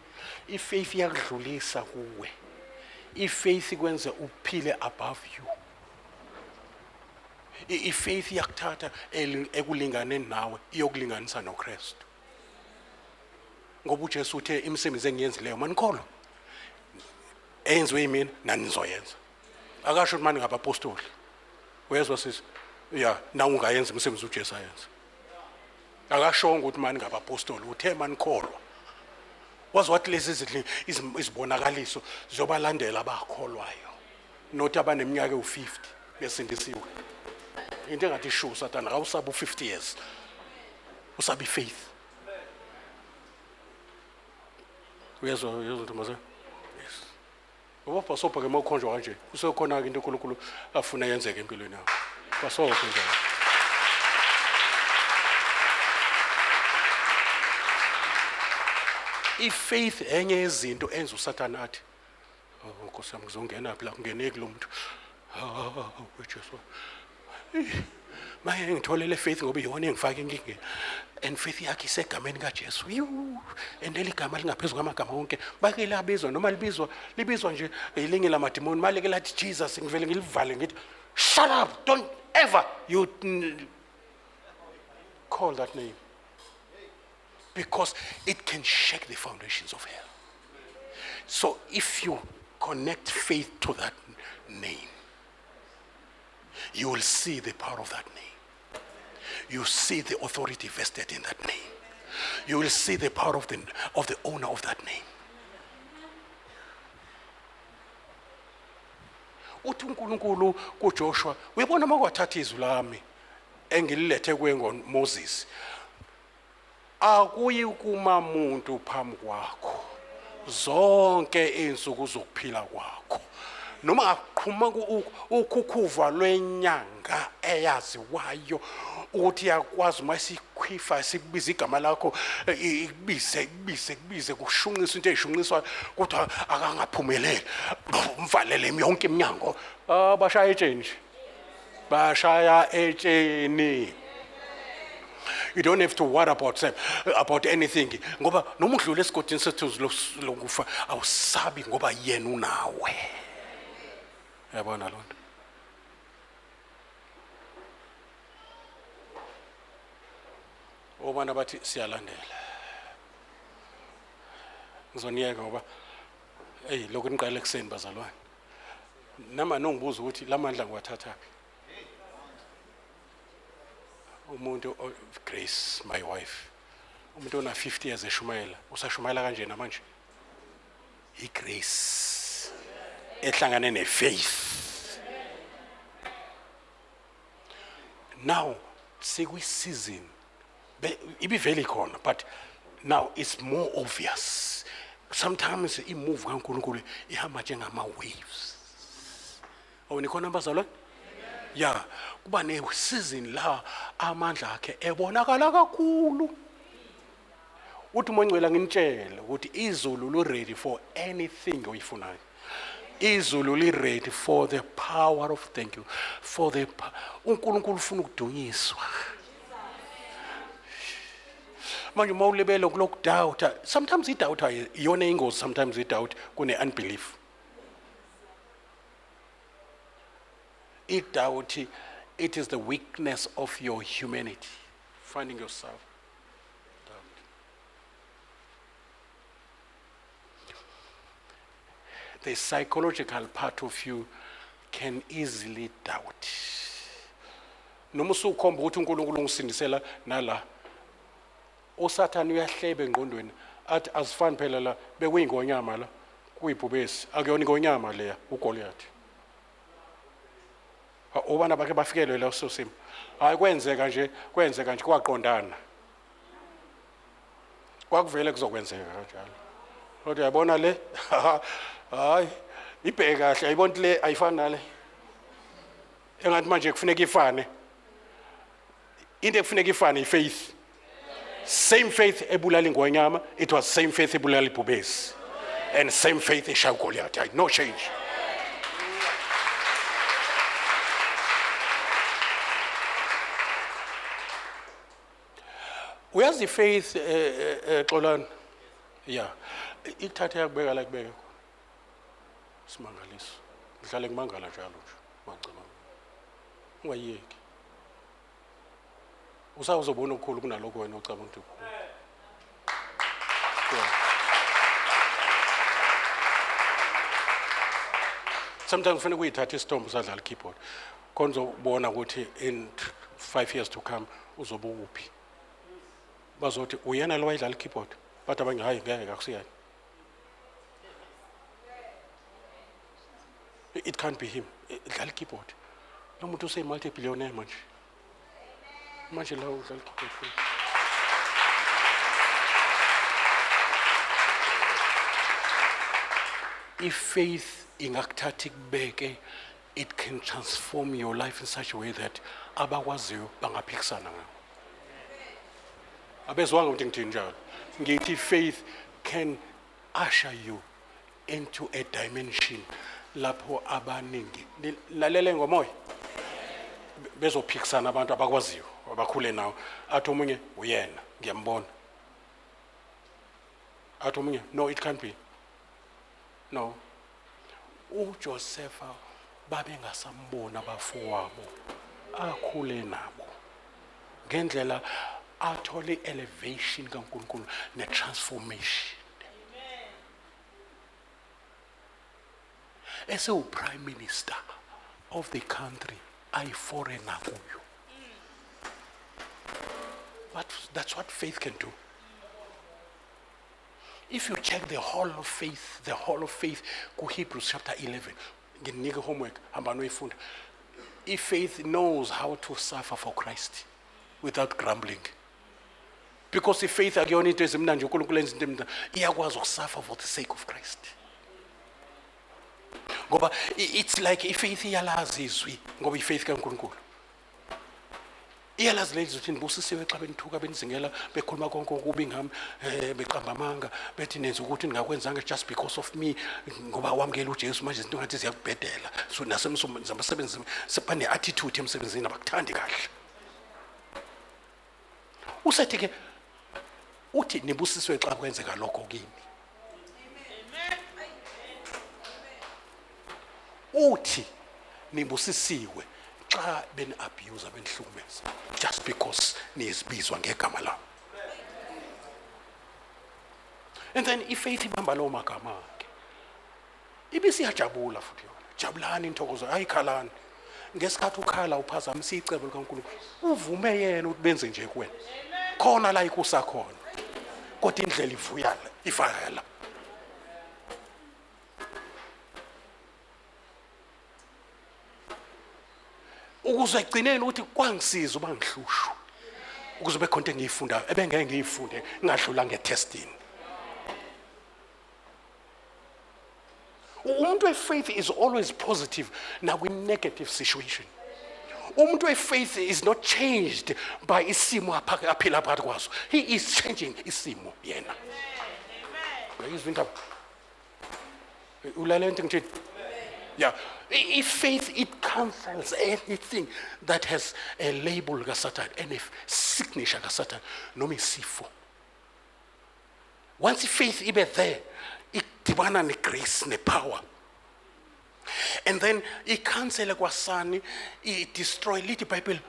ifaith yakudlulisa kuwe. Ifaith ikwenza uphile above you. Ifaith yakuthatha ekulinganeni nawe iyokulinganisa noKristu. Ngoba uJesu uthe imisebenzi engiyenzileyo manikholo enziwe yimina nani nizoyenza. Akasho manje ngabapostoli. Uyezwa sisi? Yeah, na ungayenza imisebenzi uJesu ayenza. Akasho ukuthi manje ngabapostoli uthe manikholwa. Wazi wathi lezi izinto izibonakaliso zobalandela abakholwayo. Nothi abaneminyaka u50 besindisiwe. Into engathi shu Satan awusaba u50 years. Usaba ifaith. Uyezwa ntombazana? Ngoba pasopha ke mawukhonjwa kanje usekhona ke into uNkulunkulu afuna yenzeke empilweni yakho. Pasopha njalo. Ifaith enye izinto enza uSathane athi Nkosi yami ngizongena phi la kungene kulomuntu. Jesu. Maye ngitholele faith ngoba iyona engifaka inkingeni. And faith yakhe isegameni kaJesu. And eligama lingaphezulu kwamagama wonke. Bake labizwa noma libizwa nje ilinge lamadimoni maleke lathi Jesus ngivele ngilivale ngithi shut up, don't ever you call that name. Because it can shake the foundations of hell. So if you connect faith to that name, you will see the power of that name. You see the authority vested in that name. You will see the power of the owner of that name. Uthi uNkulunkulu kuJoshua, uyabona makwathatha izwi lami engililethe kuwe ngoMoses. Akuyi kuma umuntu phambi kwakho zonke izinsuku zokuphila kwakho noma aqhuma ukukhuva lwenyanga eyaziwayo ukuthi yakwazi masikhwifa sikubiza igama lakho kubize kushunqiswa into eyishunqiswa ukuthi akangaphumeleli umvalele yonke iminyango bashaya etsheni nje bashaya etsheni. You don't have to worry about anything ngoba noma udlule esigodini sethu lokufa awusabi ngoba yena unawe. Yabona lonto. Obana bathi siyalandela. Ngizoniyeka ngoba lokhu niqala ekseni bazalwane. Nama nongibuza ukuthi lamandla ngiwathathaphi. Umuntu Grace my wife. Umuntu ona 50 years eshumayela. Usashumayela kanje namanje. iGrace ehlangane nefaith. Now sekwi season ibe vele khona but now it's more obvious. Sometimes imove kaNkulunkulu ihamba njengama waves. Awunikhona bazalwane? Yeah, kuba ne season la amandla akhe ebonakala kakhulu. Uthi uMongcwele nginitshela ukuthi izulu lu ready for anything oyifunayo. Izulu li ready for the power of thank you for the uNkulunkulu ufuna ukudunyiswa. Manje mawulebela kulokhu doubt, sometimes doubt iyona ingozi, sometimes doubt kune unbelief. Doubt, it is the weakness of your humanity, finding yourself. Doubt. The psychological part of you can easily doubt. Noma usukhomba ukuthi uNkulunkulu ungisindisela nala. uSathane uyahlebe engqondweni athi asifani phela la bekuyingonyama la kuyibhubesi akuyona ingonyama leya uGoliath. Obana bake bafikelwe la usosimo hayi kwenzeka nje kwaqondana kwakuvele kuzokwenzeka kanjalo kodwa uyabona le hayi ibheke kahle ayibona le ayifani nale engathi manje kufuneka ifane into ekufuneka ifane ifaith. Same faith ebulala ingonyama, it was same faith ebulala ibhubesi and same faith eshaya uGoliath. No change. Uyazi faith Xolani? Yeah. Ithathe yakubeka la kubeka. Simangaliso. Ngihlale ngimangala njalo nje. Ngicabanga. Ungayeki. Usawuzobona ukukhulu kunalokho wena ocabanga ukuthi ukhulu. Sometimes kufanele uyithathe isithombe usadlala keyboard. Konzo ubona ukuthi in 5 years to come uzobe uphi. Bazothi uyena lo wayidlala keyboard. Bathi abanye hayi ngeke akusiyani. It can't be him. Dlala keyboard. Lo muntu use multi-billionaire manje. Manje la udlala keyboard. If faith ingakuthatha ikubeke, it can transform your life in such a way that abakwaziyo bangaphikisana ngawo. Abezwanga ukuthi ngithini njalo. Ngithi faith can usher you into a dimension lapho abaningi lalele ngomoya bezophikisana abantu abakwaziyo abakhule nawo. Athi omunye uyena ngiyambona. Athi omunye no, it can't be. No. uJosepha babengasambona abafowabo akhule nabo ngendlela athole elevation kaNkulunkulu ne transformation. As a prime minister of the country I foreigner kuyo. But that's what faith can do. If you check the whole of faith, go Hebrews chapter 11. Nginike homework hamba noyifunda. If faith knows how to suffer for Christ without grumbling. Because if faith akuyona into ezimnandi uNkulunkulu enza into emnandi iyakwazi ukusuffer for the sake of Christ. Ngoba it's like ifaith iyalazi izwi ngoba ifaith kaNkulunkulu. Iyalazi lezi ukuthi nibusisiwe xa benithuka benizingela bekhuluma konke okubi ngami beqamba amanga bethi nenza ukuthi ningakwenzanga just because of me ngoba wamkela uJesu manje izinto ngathi ziyakubhedela. So nasemsebenzi sepane attitude emsebenzini abakuthandi kahle. Usethi ke uthi nibusisiwe xa kwenzeka lokho kimi. Uthi nibusisiwe xa beni-abuse benihlukumeza just because niyizibizwa ngegama lawo. And then ifaith ibamba lawo magama akhe. Ibisiyajabula futhi yona. Jabulani inthokozo ayikhalani. Ngesikhathi ukhala uphazamisa icebo likaNkulunkulu. Uvume yena ukuthi benze nje kuwena. Khona la ikusakhona. Kodwa indlela ivuyala ivakala. Ukuze egcineni ukuthi kwangisiza uba ngihlushu ukuze bekhonto engiyifunda ebengeke ngiyifunde ngadlula ngetestini. Umuntu wefaith is always positive now in negative situation. Umuntu wefaith is not changed by isimo aphila phakathi kwaso. He is changing isimo yena. Uyayizwa indaba? Ulalela into ngithini? Yeah, if faith, it cancels anything that has a label Satan and a signature Satan, no me sifo. Once faith ibe there, it dibana ne grace ne power. And then it cancel kwasani, it destroy little Bible.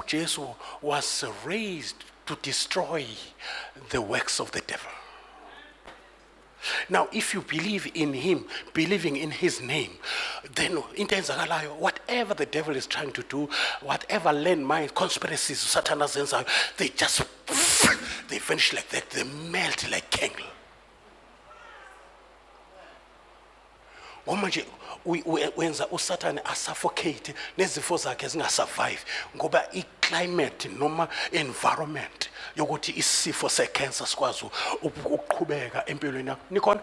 Jesus was raised to destroy the works of the devil. Now, if you believe in him, believing in his name, then whatever the devil is trying to do, whatever landmine conspiracies, Satanas, they just, they vanish like that, they melt like candle. Wenza uSatan asuffocate nezifo zakhe zingasurvive ngoba iclimate noma environment yokuthi isifo secancer sikwazi ukuqhubeka empilweni yakho nikhona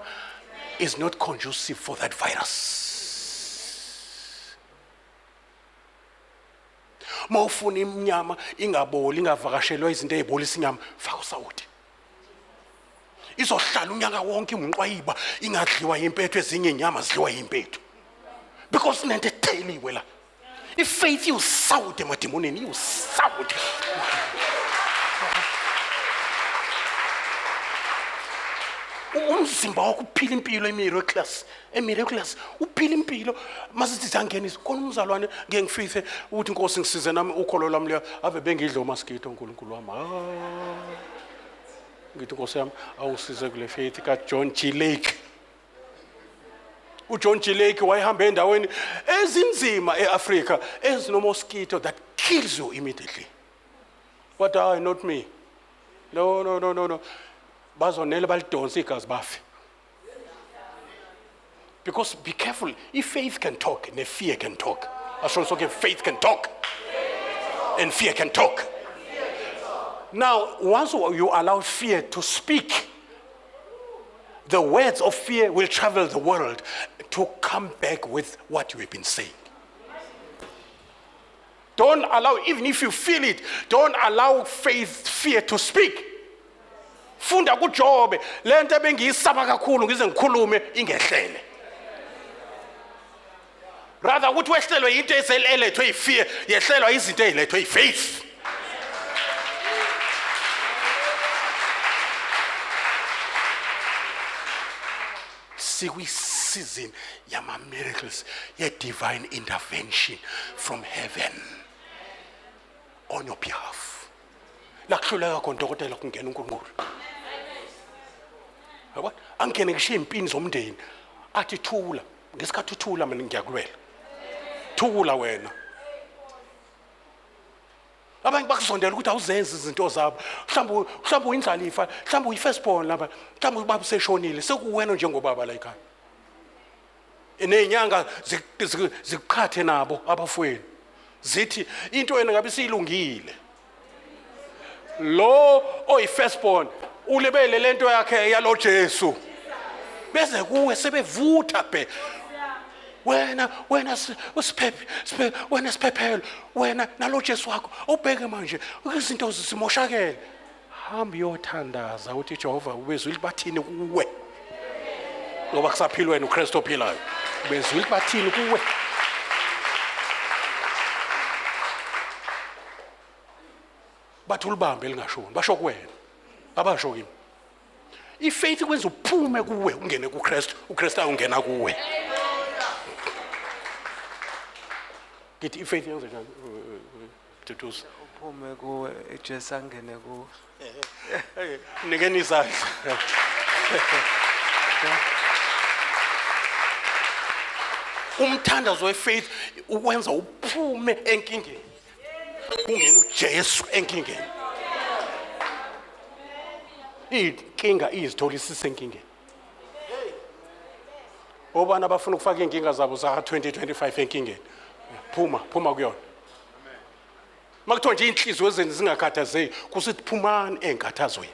is not conducive for that virus. Mawufuna imnyama ingaboli ingavakashelwa izinto ezibolisa inyama faka usawuthi izohlala unyaka wonke umnqwayiba ingadliwa impethu ezinye inyama zidliwa impethu because nento etheliwe la ifaith usawude emadimoni usawude umzimba wakho uphila impilo emiraculous uphila impilo masithi zangenisa khona umzalwane ngeke ngifithe ukuthi inkosi ngisize nami ukholo lami leyo ave bengidla umaskito uNkulunkulu wami ngithi inkosi yami awusize kule faith ka John G Lake. uJohn G Lake wayehamba endaweni ezinzima eAfrica ezino mosquito that kills you immediately. But not me. No. Bazonela balidonsa igazi bafe. Because be careful, if faith can talk and fear can talk. Also faith can talk and fear can talk. Now, once you allow fear to speak, the words of fear will travel the world to come back with what you have been saying. Don't allow, even if you feel it, don't allow fear to speak. Funda kuJobe, lento ebengiyisaba kakhulu ngize ngikhulume ingehlele. Rather ukuthi wehlelwe into eselelethwe yifear, yehlelwa izinto ezilethwe yifaith. We season yama miracles, a divine intervention from heaven on your behalf. Lakuhluleka kondokodela kungena uNkulunkulu. Yabo? Angene ngishiya impini zomndeni. Athi thula, ngesikhathi uthula mina ngiyakulwela. Thula wena. Abanye bakuzondela ukuthi awuzenze izinto zabo. Mhlawumbe uyindlalifa, mhlawumbe uyifirstborn lapha, mhlawumbe ubaba useshonile, sekuwena njengobaba la ekhaya. Enenyanga zikuqhathe nabo abafweni. Zithi into wena ngabe siyilungile. Lo oyifirstborn ulebele lento yakhe yalo Jesu. Bese kuwe sebevutha phe. wena siphephelo, wena nalo Jesu wakho ubheke manje izinto zimoshakele. Hamba uyothandaza uthi Jehova ubezwile bathini kuwe, ngoba kusaphila wena uKristu ophilayo. Ubezwile bathini kuwe. Bathi ulibambe lingashoni, basho kuwena, abasho kimi. Ifaith kwenza uphume kuwe ungene kuKristu, uKristu ungena kuwe. Ngithi ifaith yenza njani? Tutusa uphume kuwe eJesu angene kuwe. Nikeni isandla. Umthandazo wefaith ukwenza uphume enkingeni, ungena uJesu enkingeni. Inkinga izithola isisenkingeni. Obana abafuna ukufaka inkinga zabo za 2025 enkingeni, phuma kuyona. Makuthiwa nje inhliziyo zenu zingakhathazeki, kusithi phumani enkathazweni.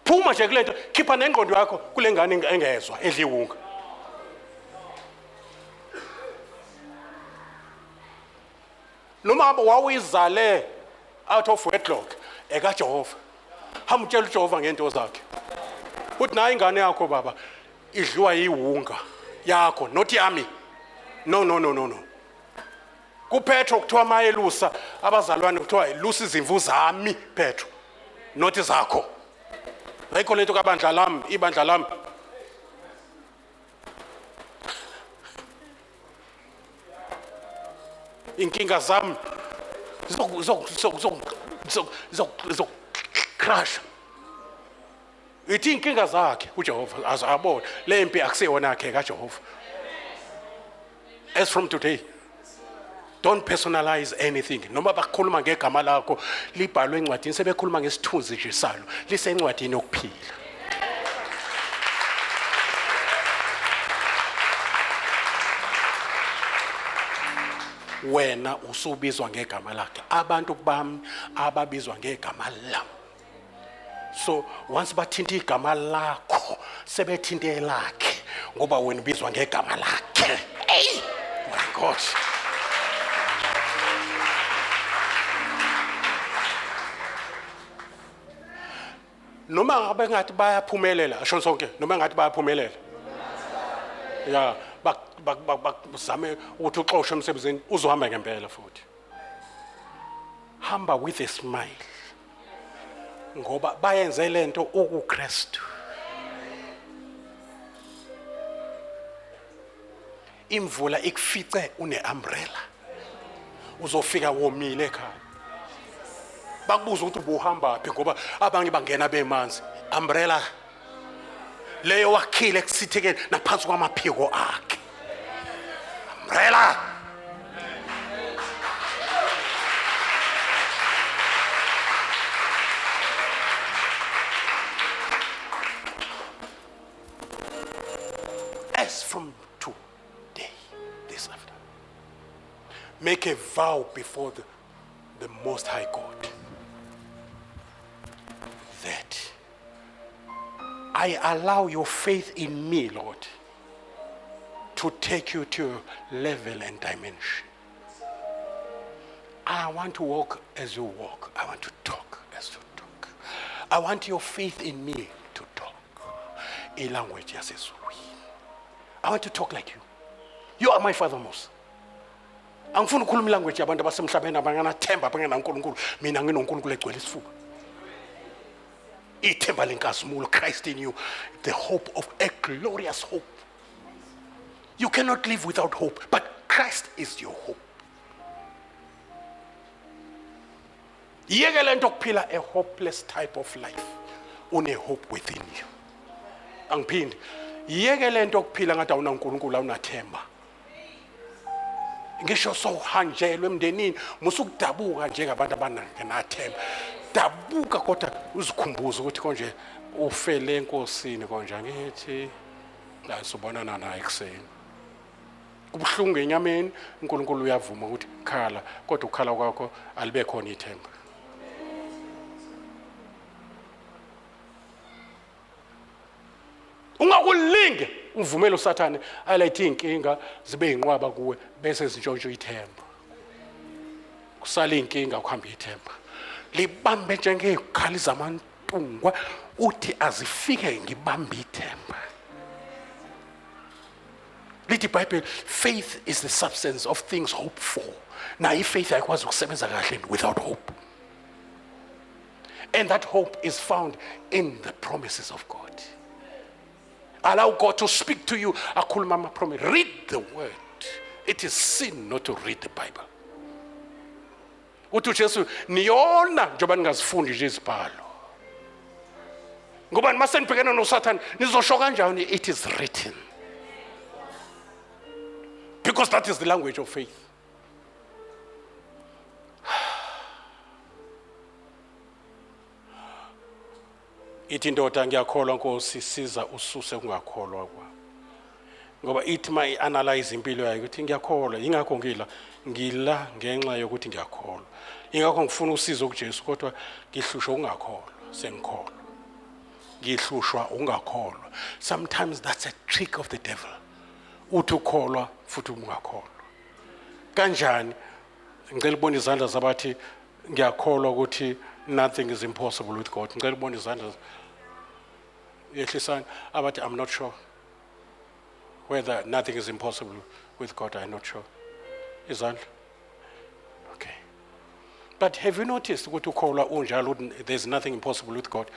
Phuma nje kulento, khipha nengqondo yakho kule ngane engezwa edliwunga. Noma wawuyizale out of wedlock ekaJehova, hamtshela uJehova ngento zakhe. Uthi nayi ingane yakho baba idliwa yiwunga yakho, not yami. No. KuPetro kuthiwa mayelusa abazalwane kuthiwa lusa izimvu zami Petro, not zakho. Ayikho lento kabandla lami, ibandla lami. Inkinga zami crash. Ithi inkinga zakhe uJehova azabona lempi akusiyona yakhe kaJehova. As from today, don't personalize anything. Noma bakhuluma ngegama lakho libhalwe encwadini, sebekhuluma ngesithunzi nje salo lisencwadini yokuphila. Wena usubizwa ngegama lakhe, abantu bami ababizwa ngegama lami. So once bathinta igama lakho sebethinta lakhe, ngoba wena ubizwa ngegama lakhe. Hey my God. Noma ngabe ngathi bayaphumelela, asho sonke, noma ngathi bayaphumelela. Yeah, bazame ukuthi uxoxe emsebenzini uzohamba ngempela futhi. Hamba with a smile. Ngoba bayenze lento ukuKristu. Imvula ikufice une-umbrella, uzofika womile ekhaya. Bakubuza ukuthi ubuhamba phi ngoba abanye bangena bemanzi. Umbrella leyo wakhile ekusithekeni naphansi kwamaphiko akhe. Umbrella. As from today, this afternoon, make a vow before the Most High God that I allow your faith in me, Lord, to take you to a level and dimension. I want to walk as you walk. I want to talk as you talk. I want your faith in me to talk a language as a I want to talk like you. You are my fathermost. Angifuni ukukhuluma language yabantu abasemhlabeni abanganathemba abangenaNkulunkulu. Mina nginoNkulunkulu egcwele isifuba. Ithemba lenkazimulo, Christ in you, the hope of a glorious hope. You cannot live without hope, but Christ is your hope. Yekela into okuphila a hopeless type of life. Une hope within you. Angiphindi. Yekela into okuphila ngathi awunaNkulunkulu awunathemba. Ngisho sohanjelwe emndenini musukudabuka njengabantu abangenathemba. Dabuka kodwa uzikhumbuza ukuthi konje ufele enkosini konje ngithi la sobonana naye ekseni. Kubuhlungu enyameni, uNkulunkulu uyavuma ukuthi khala, kodwa ukukhala kwakho alibe khona ithemba. Ungakulinge uvumele uSathane alethe inkinga zibe inqwaba kuwe bese zintshontsha ithemba. Kusala inkinga kuhamba ithemba. Libambe njengezikhali zamantungwa uthi azifike ngibambe ithemba. Lithi iBhayibheli, faith is the substance of things hoped for. Na faith ayikwazi ukusebenza kahle without hope. And that hope is found in the promises of God. Allow God to speak to you. Akhuluma ama-promise. Read the word. It is sin not to read the Bible. Uthi uJesu niyona njengoba ningazifundi nje izibhalo. Ngoba mase nibhekene noSathane nizosho kanjani? It is written. Because that is the language of faith. Ithi indoda ngiyakholwa Nkosi siza ususe ukungakholwa kwa. Ngoba ithi ma analyze impilo yayo ukuthi ngiyakholwa ingakho ngila ngenxa yokuthi ngiyakholwa. Ingakho ngifuna usizo kuJesu kodwa ngihlushwa ungakholwa sengikholwa. Ngihlushwa ungakholwa. Sometimes that's a trick of the devil. Uthi ukholwa futhi ungakholwa. Kanjani? Ngicela ubone izandla zabathi ngiyakholwa ukuthi nothing is impossible with God. Ngicela ubone izandla yehlisana abathi I'm not sure whether nothing is impossible with God. I'm not sure. Izandla. Okay. But have you noticed ukuthi ukholwa unjalo there's nothing impossible with God?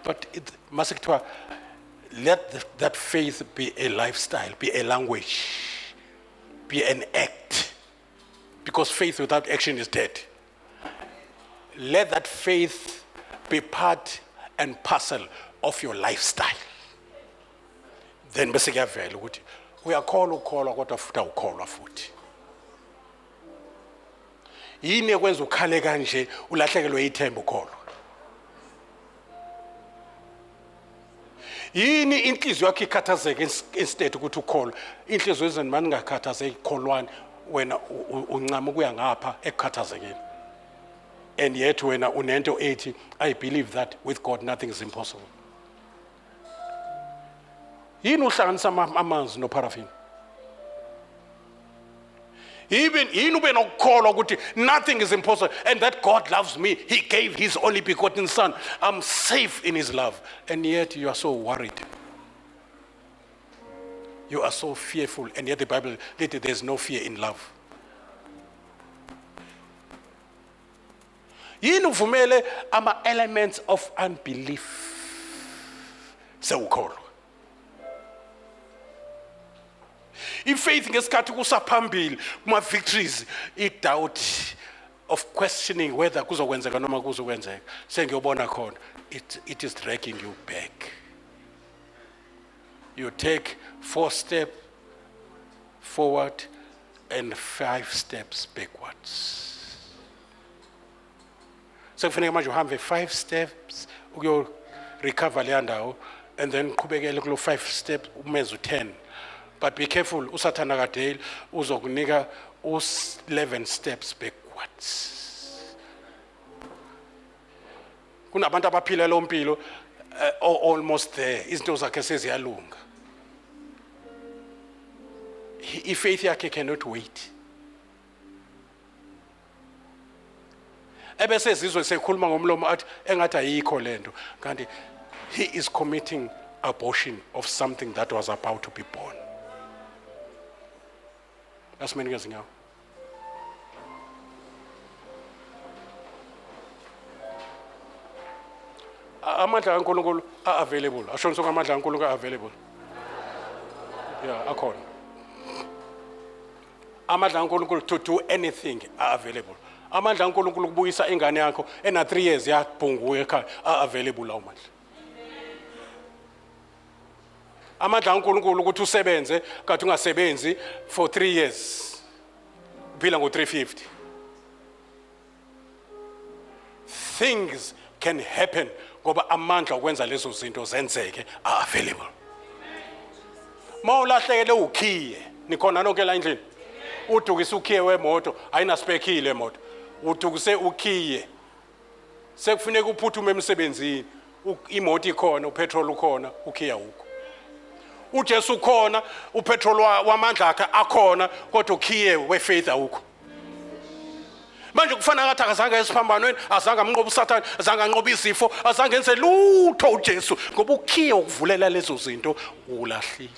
But it must let that faith be a lifestyle, be a language, be an act. Because faith without action is dead. Let that faith be part and parcel of your lifestyle. Then bese kuyavela ukuthi uyakholwa ukholwa kodwa futhi awukholwa futhi. Yini ekwenza ukhale kanje ulahlekelwe ithemba ukholwa? Yini inhliziyo yakho ikhathazeke instead ukuthi ukholwa? Inhliziyo yezeni manje ngakhathazeki kholwani wena uncama kuya ngapha ekukhathazekeni. And yet when unento ethi I believe that with God nothing is impossible. Yini uhlanganisa amanzi noparafini? Even yini ube nokukholwa ukuthi nothing is impossible and that God loves me. He gave his only begotten son. I'm safe in his love. And yet you are so worried. You are so fearful. And yet the Bible says there's no fear in love. Yini uvumele ama elements of unbelief sewukholwa. Faith ngesikhathi kusaphambili kuma victories doubt of questioning whether kuzokwenzeka noma kuzokwenzeka sengiyobona khona it is dragging you back. You take 4 steps forward and 5 steps backwards. So kufanele manje uhambe 5 steps uyo recover le ndawo and then qhubekele kulo 5 steps umeze u10. But be careful, uSathane akadeli uzokunika 11 steps backwards. Kunabantu abaphila lo mpilo almost there. Izinto zakhe seziyalunga. Faith yakhe cannot wait. Ebese sizwe sekhuluma ngomlomo athi engathi ayikho lento kanti he is committing abortion of something that was about to be born. That's many years ago. Amandla kaNkulunkulu are available. Ashonisa amandla kaNkulunkulu are available. Yeah, akhona. Amandla kaNkulunkulu to do anything are available. Amandla kaNkulunkulu ukubuyisa ingane yakho ena 3 years yabhunguwe ekhaya are available lawo mandla. Amandla kaNkulunkulu ukuthi usebenze kanti ungasebenzi for 3 years. Uphila ngo350. Things can happen ngoba amandla okwenza lezo zinto zenzeke are available. Mawulahlekele ukhiye nikhona nonke la endlini. Udukisa ukhiye wemoto ayina spare key le moto. Udukise ukhiye. Sekufuneka uphuthume emsebenzini. Imoto ikhona, upetrol ukhona, ukhiya ukho. uJesu khona, upetrol wamandla akhe akhona, kodwa ukhiye wefaith awukho. Manje kufana ngathi akazange esiphambanweni, azange amnqoba uSathane, azange anqoba izifo, azange enze lutho uJesu, ngoba ukhiye ukuvulela lezo zinto ulahlile.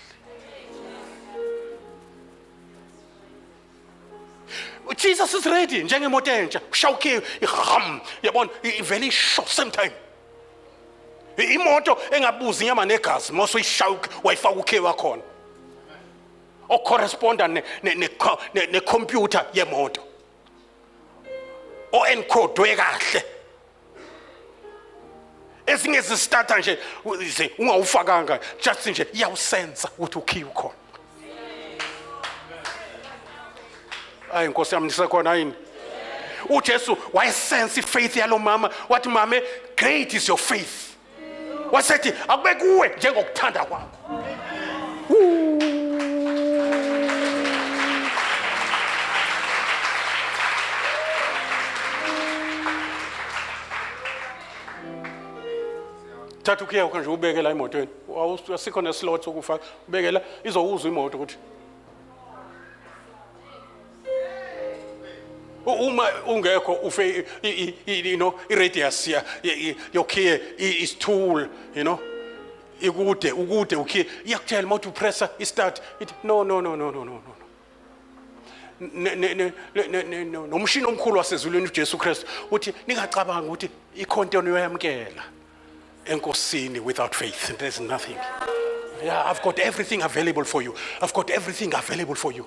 Jesus is ready njengemoto entsha, ushawukhiye iham, yabona ivele ishort same time. Imoto engabuzi inyama negazi, mose uyishawuke wayifaka ukhiye wakhona. O corresponda ne computer yemoto. O encode kahle. Esinge zistarta nje ungawufakanga, just nje iyawusensa ukuthi ukhiye ukhona. Hayi Nkosi yami nisekhona yini? uJesu wayesense ifaith yalo mama, wathi mama, great is your faith. Wasethi akube kuwe njengokuthanda kwakho. Thatha ukhiye nje ubekela emotweni. Asikho neslot sokufaka. Ubekela izowuzwa imoto ukuthi uma ungekho ufe iradius yokhiye is tool, ikude ukhiye iyakutshela uma upressa istart it no nomshini omkhulu wasezulwini uJesu Kristu uthi ningacabanga ukuthi ikhonto yoyamkela enkosini without faith there's nothing. Yeah, I've got everything available for you. I've got everything available for you.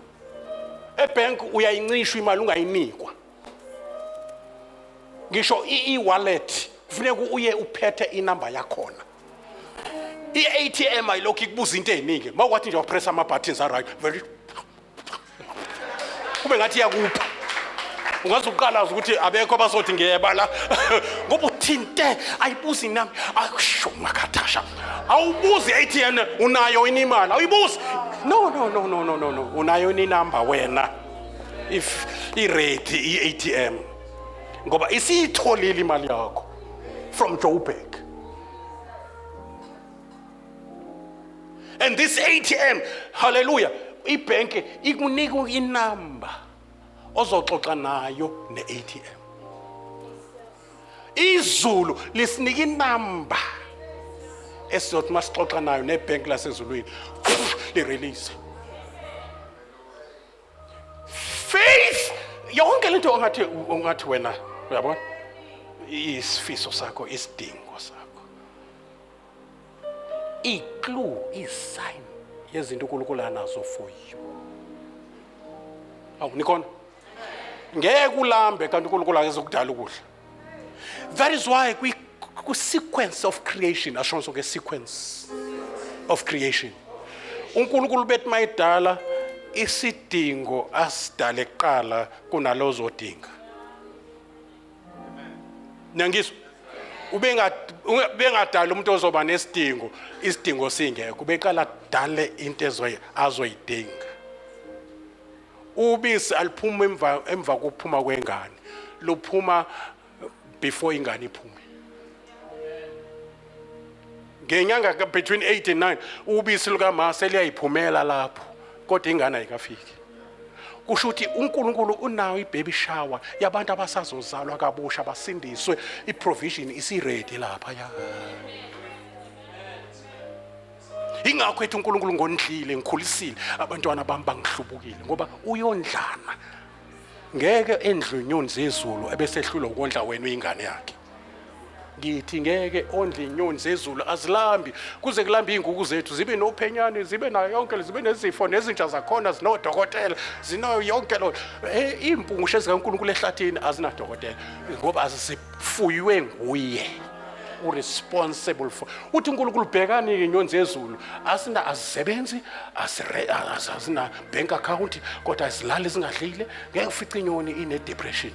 Ebank uyayincishwa imali ungayinikwa. Ngisho i-wallet kufuneka uye uphethe inamba yakhona. I-ATM ayilokhu ikubuza into eziningi. Mawukathi nje upress ama buttons are right. Very kube ngathi yakupha. Ungazuqalaza ukuthi abekho abazothi ngiyeba la. Ngoba uthinte ayibuzi inamba. Akusho makhathasha. Awubuzi i-ATM unayo inimali. Awuyibuzi. No. Unayo inamba wena. If i-ready i-ATM. Ngoba isitholile imali yakho from Joburg. And this ATM, hallelujah, ibank ikunika inamba ozoxoxa nayo ne-ATM. Izulu lisinika inamba esizothi masixoxa nayo nebank lasezulwini li-release. Faith yonke lento ongathi wena uyabona isifiso sakho, isidingo sakho, i-clue, i-sign yezinto uNkulunkulu anazo for you. Nikhona ngeke ulambe kanti uNkulunkulu akezokudala ukudla. That is why ku sequence of creation, asho sonke sequence of creation, uNkulunkulu bethi mayidala isidingo asidale kuqala kunalozo odinga. Nangizwa ubengadala umuntu ozoba nesidingo, isidingo singekho, ubeqala dale into azoyidinga. Ubisi aliphuma emva kokuphuma kwengane, luphuma before ingane iphume. Ngenyanga between 8 and 9 ubisi lukaMasa liyayiphumela lapho, kodwa ingane ayikafiki. Kusho ukuthi uNkulunkulu unawo ibaby shower yabantu abasazozalwa kabusha basindiswe, iprovision isi-ready lapha ya. Ingakho ethi uNkulunkulu ngondlile ngikhulisile abantwana bami bangihlubukile ngoba uyondlana. Ngeke endlu inyoni zezulu ebesehlulwa ukondla wena uyingane yakhe. Ngithi ngeke ondle inyoni zezulu azilambi kuze kulambe inguku zethu zibe nophenyane, zibe nayo yonke, zibe nezifo nezinja zakhona, zinodokotela, zinayo yonke lo. Impungushe zikaNkulunkulu ehlathini azinadokotela ngoba azisifuywe nguye. Responsible for uthi uNkulunkulu bhekani inyoni zezulu asina azisebenzi, asina bank account, kodwa azilali zingadlile. Ngeke ufice inyoni ine depression.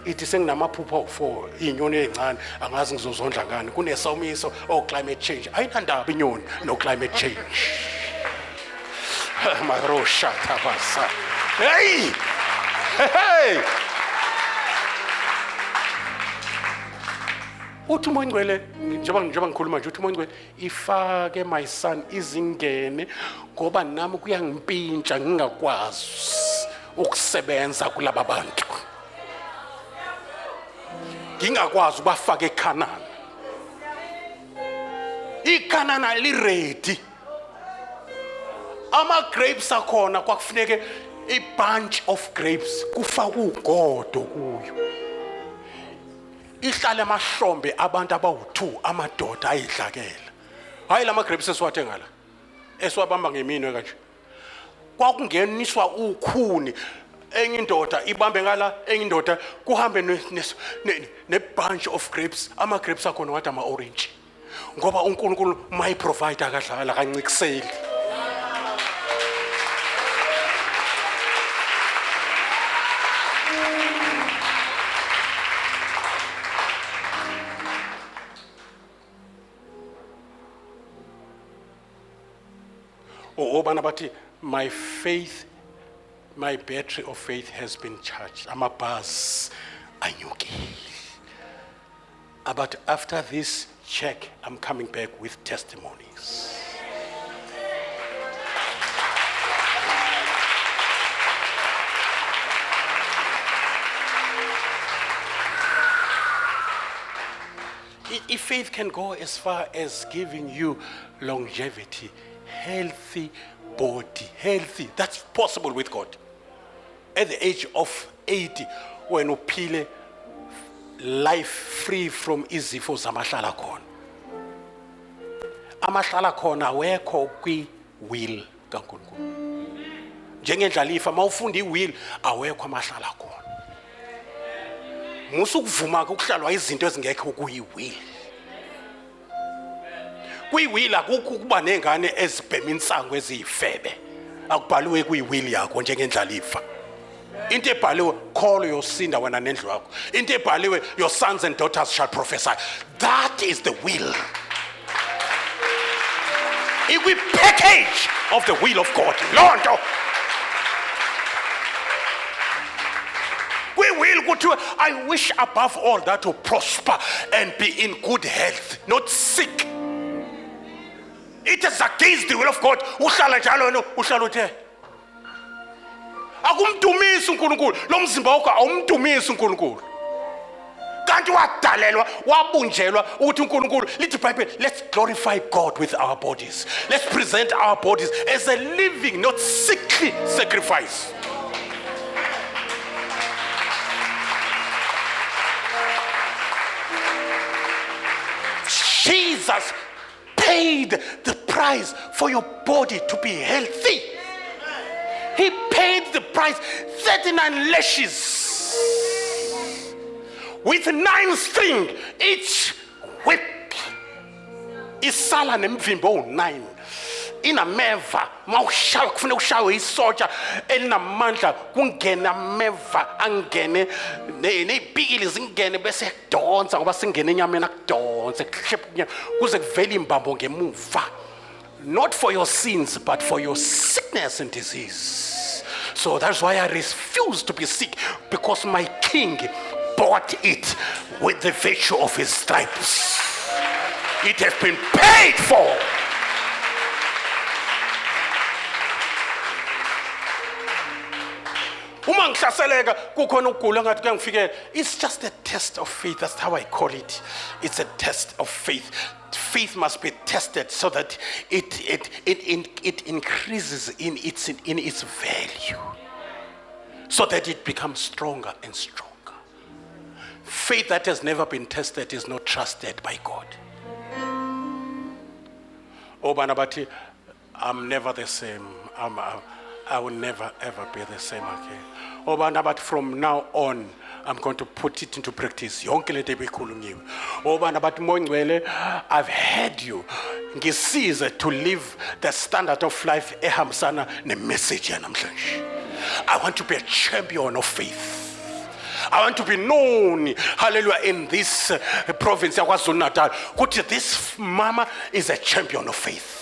Ithi senginamaphupho for inyoni ezincane angazi ngizozondla ngani kunesomiso climate change. Ayinandaba inyoni no climate change. Marosha tabasa. Hey! uthi umoya ongcwele njengoba ngikhuluma nje uthi umoya ongcwele ifake my son izingene ngoba nami kuyangimpintsha ngingakwazi ukusebenza kulaba bantu ngingakwazi ukubafaka eKhanani iKhanani aliready ama grapes akhona kwakufuneke a bunch of grapes kufaka ugodo kuyo ihlale amahlombe abantu abawu2 amadoda ayidlakela hayi lama grapes esiwathenga la esiwabamba ngeminwe kanje kwakungeniswa ukhuni enye indoda ibambe ngala enye indoda kuhambe ne bunch of grapes ama grapes akhona wathi ama orange ngoba uNkulunkulu my provider akadlala kancikiseli obana bathi my faith my battery of faith has been charged amabhasi anyukile but after this check I'm coming back with testimonies if faith can go as far as giving you longevity healthy body healthy that's possible with God at the age of 80 when uphile life free from izifo zamahlala khona amahlala khona awekho kwi will kaNkulunkulu njengendlalifa mawufunda iwill awekho amahlala khona musukuvuma ukuhlalwa izinto ezingekho kuyiwill kuyiwill akukho kuba nengane ezibhema insango eziyifebe akubhaliwe kuyiwill yakho njengendlalifa into ebhaliwe call yosinda wena nendlu yakho into ebhaliwe your sons and daughters shall prophesy that is the will ikwi package of the will of God lonto we will go to I wish above all that to prosper and be in good health not sick it is against the will of God uhlala njalo wena uhlala uthe akumdumisa uNkulunkulu lo mzimba wakho awumdumisa uNkulunkulu kanti wadalelwa wabunjelwa ukuthi uNkulunkulu lithi iBhayibheli let's glorify God with our bodies let's present our bodies as a living not sickly sacrifice Jesus paid the price for your body to be healthy. He paid the price, 39 lashes with 9 strings, each whip. Isala nemvimbo 9. Inameva mawushaya kufuna ushawe isotsha elinamandla kungena meva angene nezibhikili zingene bese kudonsa ngoba singene enyameni akudonse kuze kuvele imbambo ngemuva not for your sins but for your sickness and disease so that's why I refuse to be sick because my king bought it with the virtue of his stripes it has been paid for. It's just a test of faith. That's how I call it. It's a test of faith. Faith must be tested so that it increases in its value, so that it becomes stronger and stronger. Faith that has never been tested is not trusted by God. Oh, Banabati, I'm never the same. I will never ever be the same again. Oh, but from now on, I'm going to put it into practice. Oh, but I've had you. To live the standard of life. I want to be a champion of faith. I want to be known, hallelujah, in this province of KwaZulu-Natal. This mama is a champion of faith.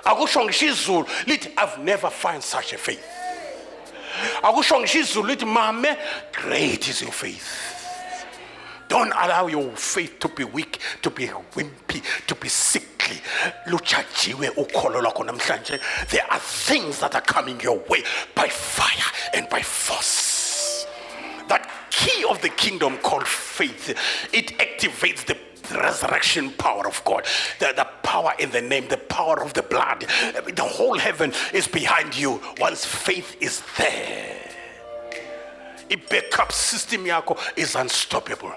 I've never found such a faith. Great is your faith. Don't allow your faith to be weak, to be wimpy, to be sickly. Luchajiwe ukholo lwakho namhlanje. There are things that are coming your way by fire and by force. That key of the kingdom called faith, it activates the resurrection power of God, the power in the name, the power of the blood. The whole heaven is behind you once faith is there. A backup system yako is unstoppable.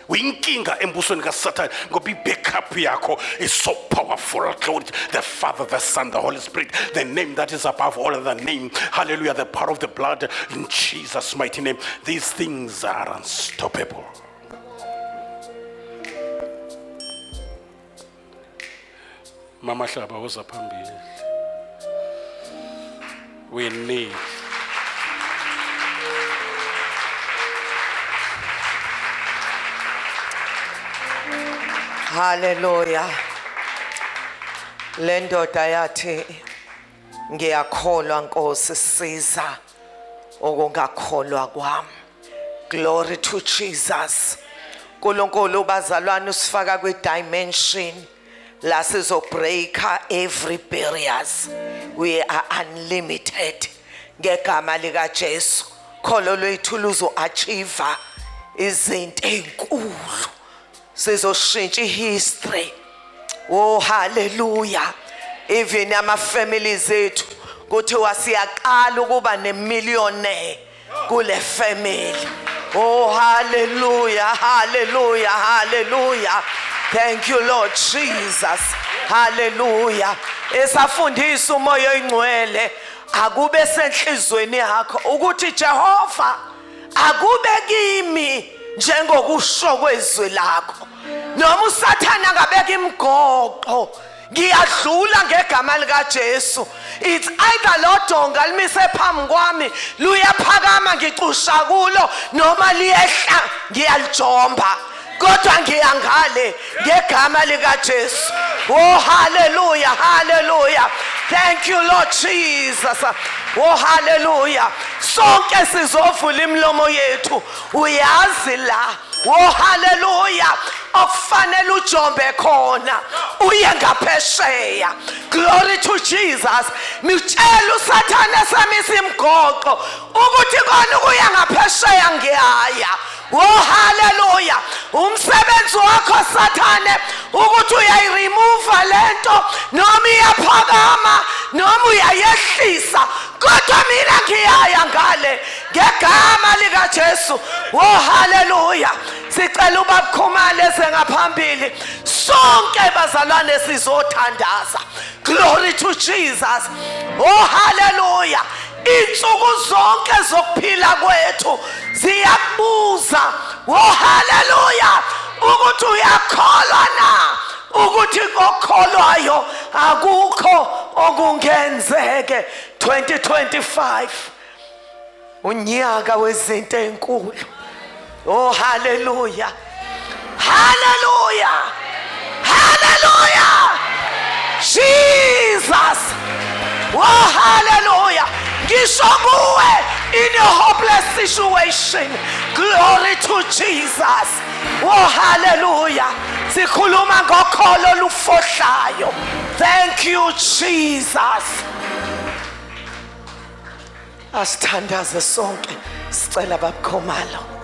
Winkinga embusweni kaSatan ngoba backup yako is so powerful. Lord, the Father, the Son, the Holy Spirit, the name that is above all other name. Hallelujah, the power of the blood in Jesus' mighty name. These things are unstoppable. Mama Hlaba woza phambili. We need Hallelujah. Le ndoda yathi ngiyakholwa Nkosi siza okungakholwa kwami. Glory to Jesus. Nkulunkulu bazalwane usifaka kwi dimension la sizo breaker every barriers. We are unlimited. Ngegama lika Jesu kholo lwethu luzo achieve izinto ezinkulu. Sizoshintsha history. Oh hallelujah. Even ama families ethu kuthiwa siyaqala ukuba ne-millionaire kule family. Oh hallelujah, hallelujah, hallelujah. Thank you Lord Jesus. Hallelujah. Esafundisa umoya oyingcwele akube senhlizweni yakho ukuthi Jehova akube kimi njengokusho kwezwi lakho. Noma uSathana ngabeka imigoqo ngiyadlula ngegama lika Jesu. It's either lodonga limise phambi kwami luyaphakama ngicusha kulo noma liyehla ngiyalijomba. Kodwa ngiyangale ngegama lika Jesu. Oh hallelujah, hallelujah. Thank you Lord Jesus. Oh hallelujah. Sonke sizovula imilomo yethu uyazi la. Oh hallelujah. Okufanele ujombe khona uye ngaphesheya. Glory to Jesus. Mitshela uSathane samisa imigoqo ukuthi kona ukuya ngaphesheya ngiyaya. Oh hallelujah. Umsebenzi wakho Sathane ukuthi uyayiremove lento noma iyaphakama noma uyayehlisa. Kodwa mina ngiyaya ngale ngegama lika Jesu. Oh hallelujah. Sicela ubaba Khumalo sengaphambili sonke bazalwane sizothandaza. Glory to Jesus. Oh hallelujah. Insuku zonke zokuphila kwethu ziyabuza. Oh hallelujah. Ukuthi uyakholwa na ukuthi kokholwayo akukho okungenzeke. 2025 unyaka wezinto ezinkulu. Oh hallelujah. Hallelujah. Hallelujah. Jesus. Oh hallelujah. Ngishobuwe in a hopeless situation. Glory to Jesus. Oh hallelujah. Sikhuluma ngokholo lufohlayo. Thank you Jesus. Asithandaze sonke sicela baba Khumalo.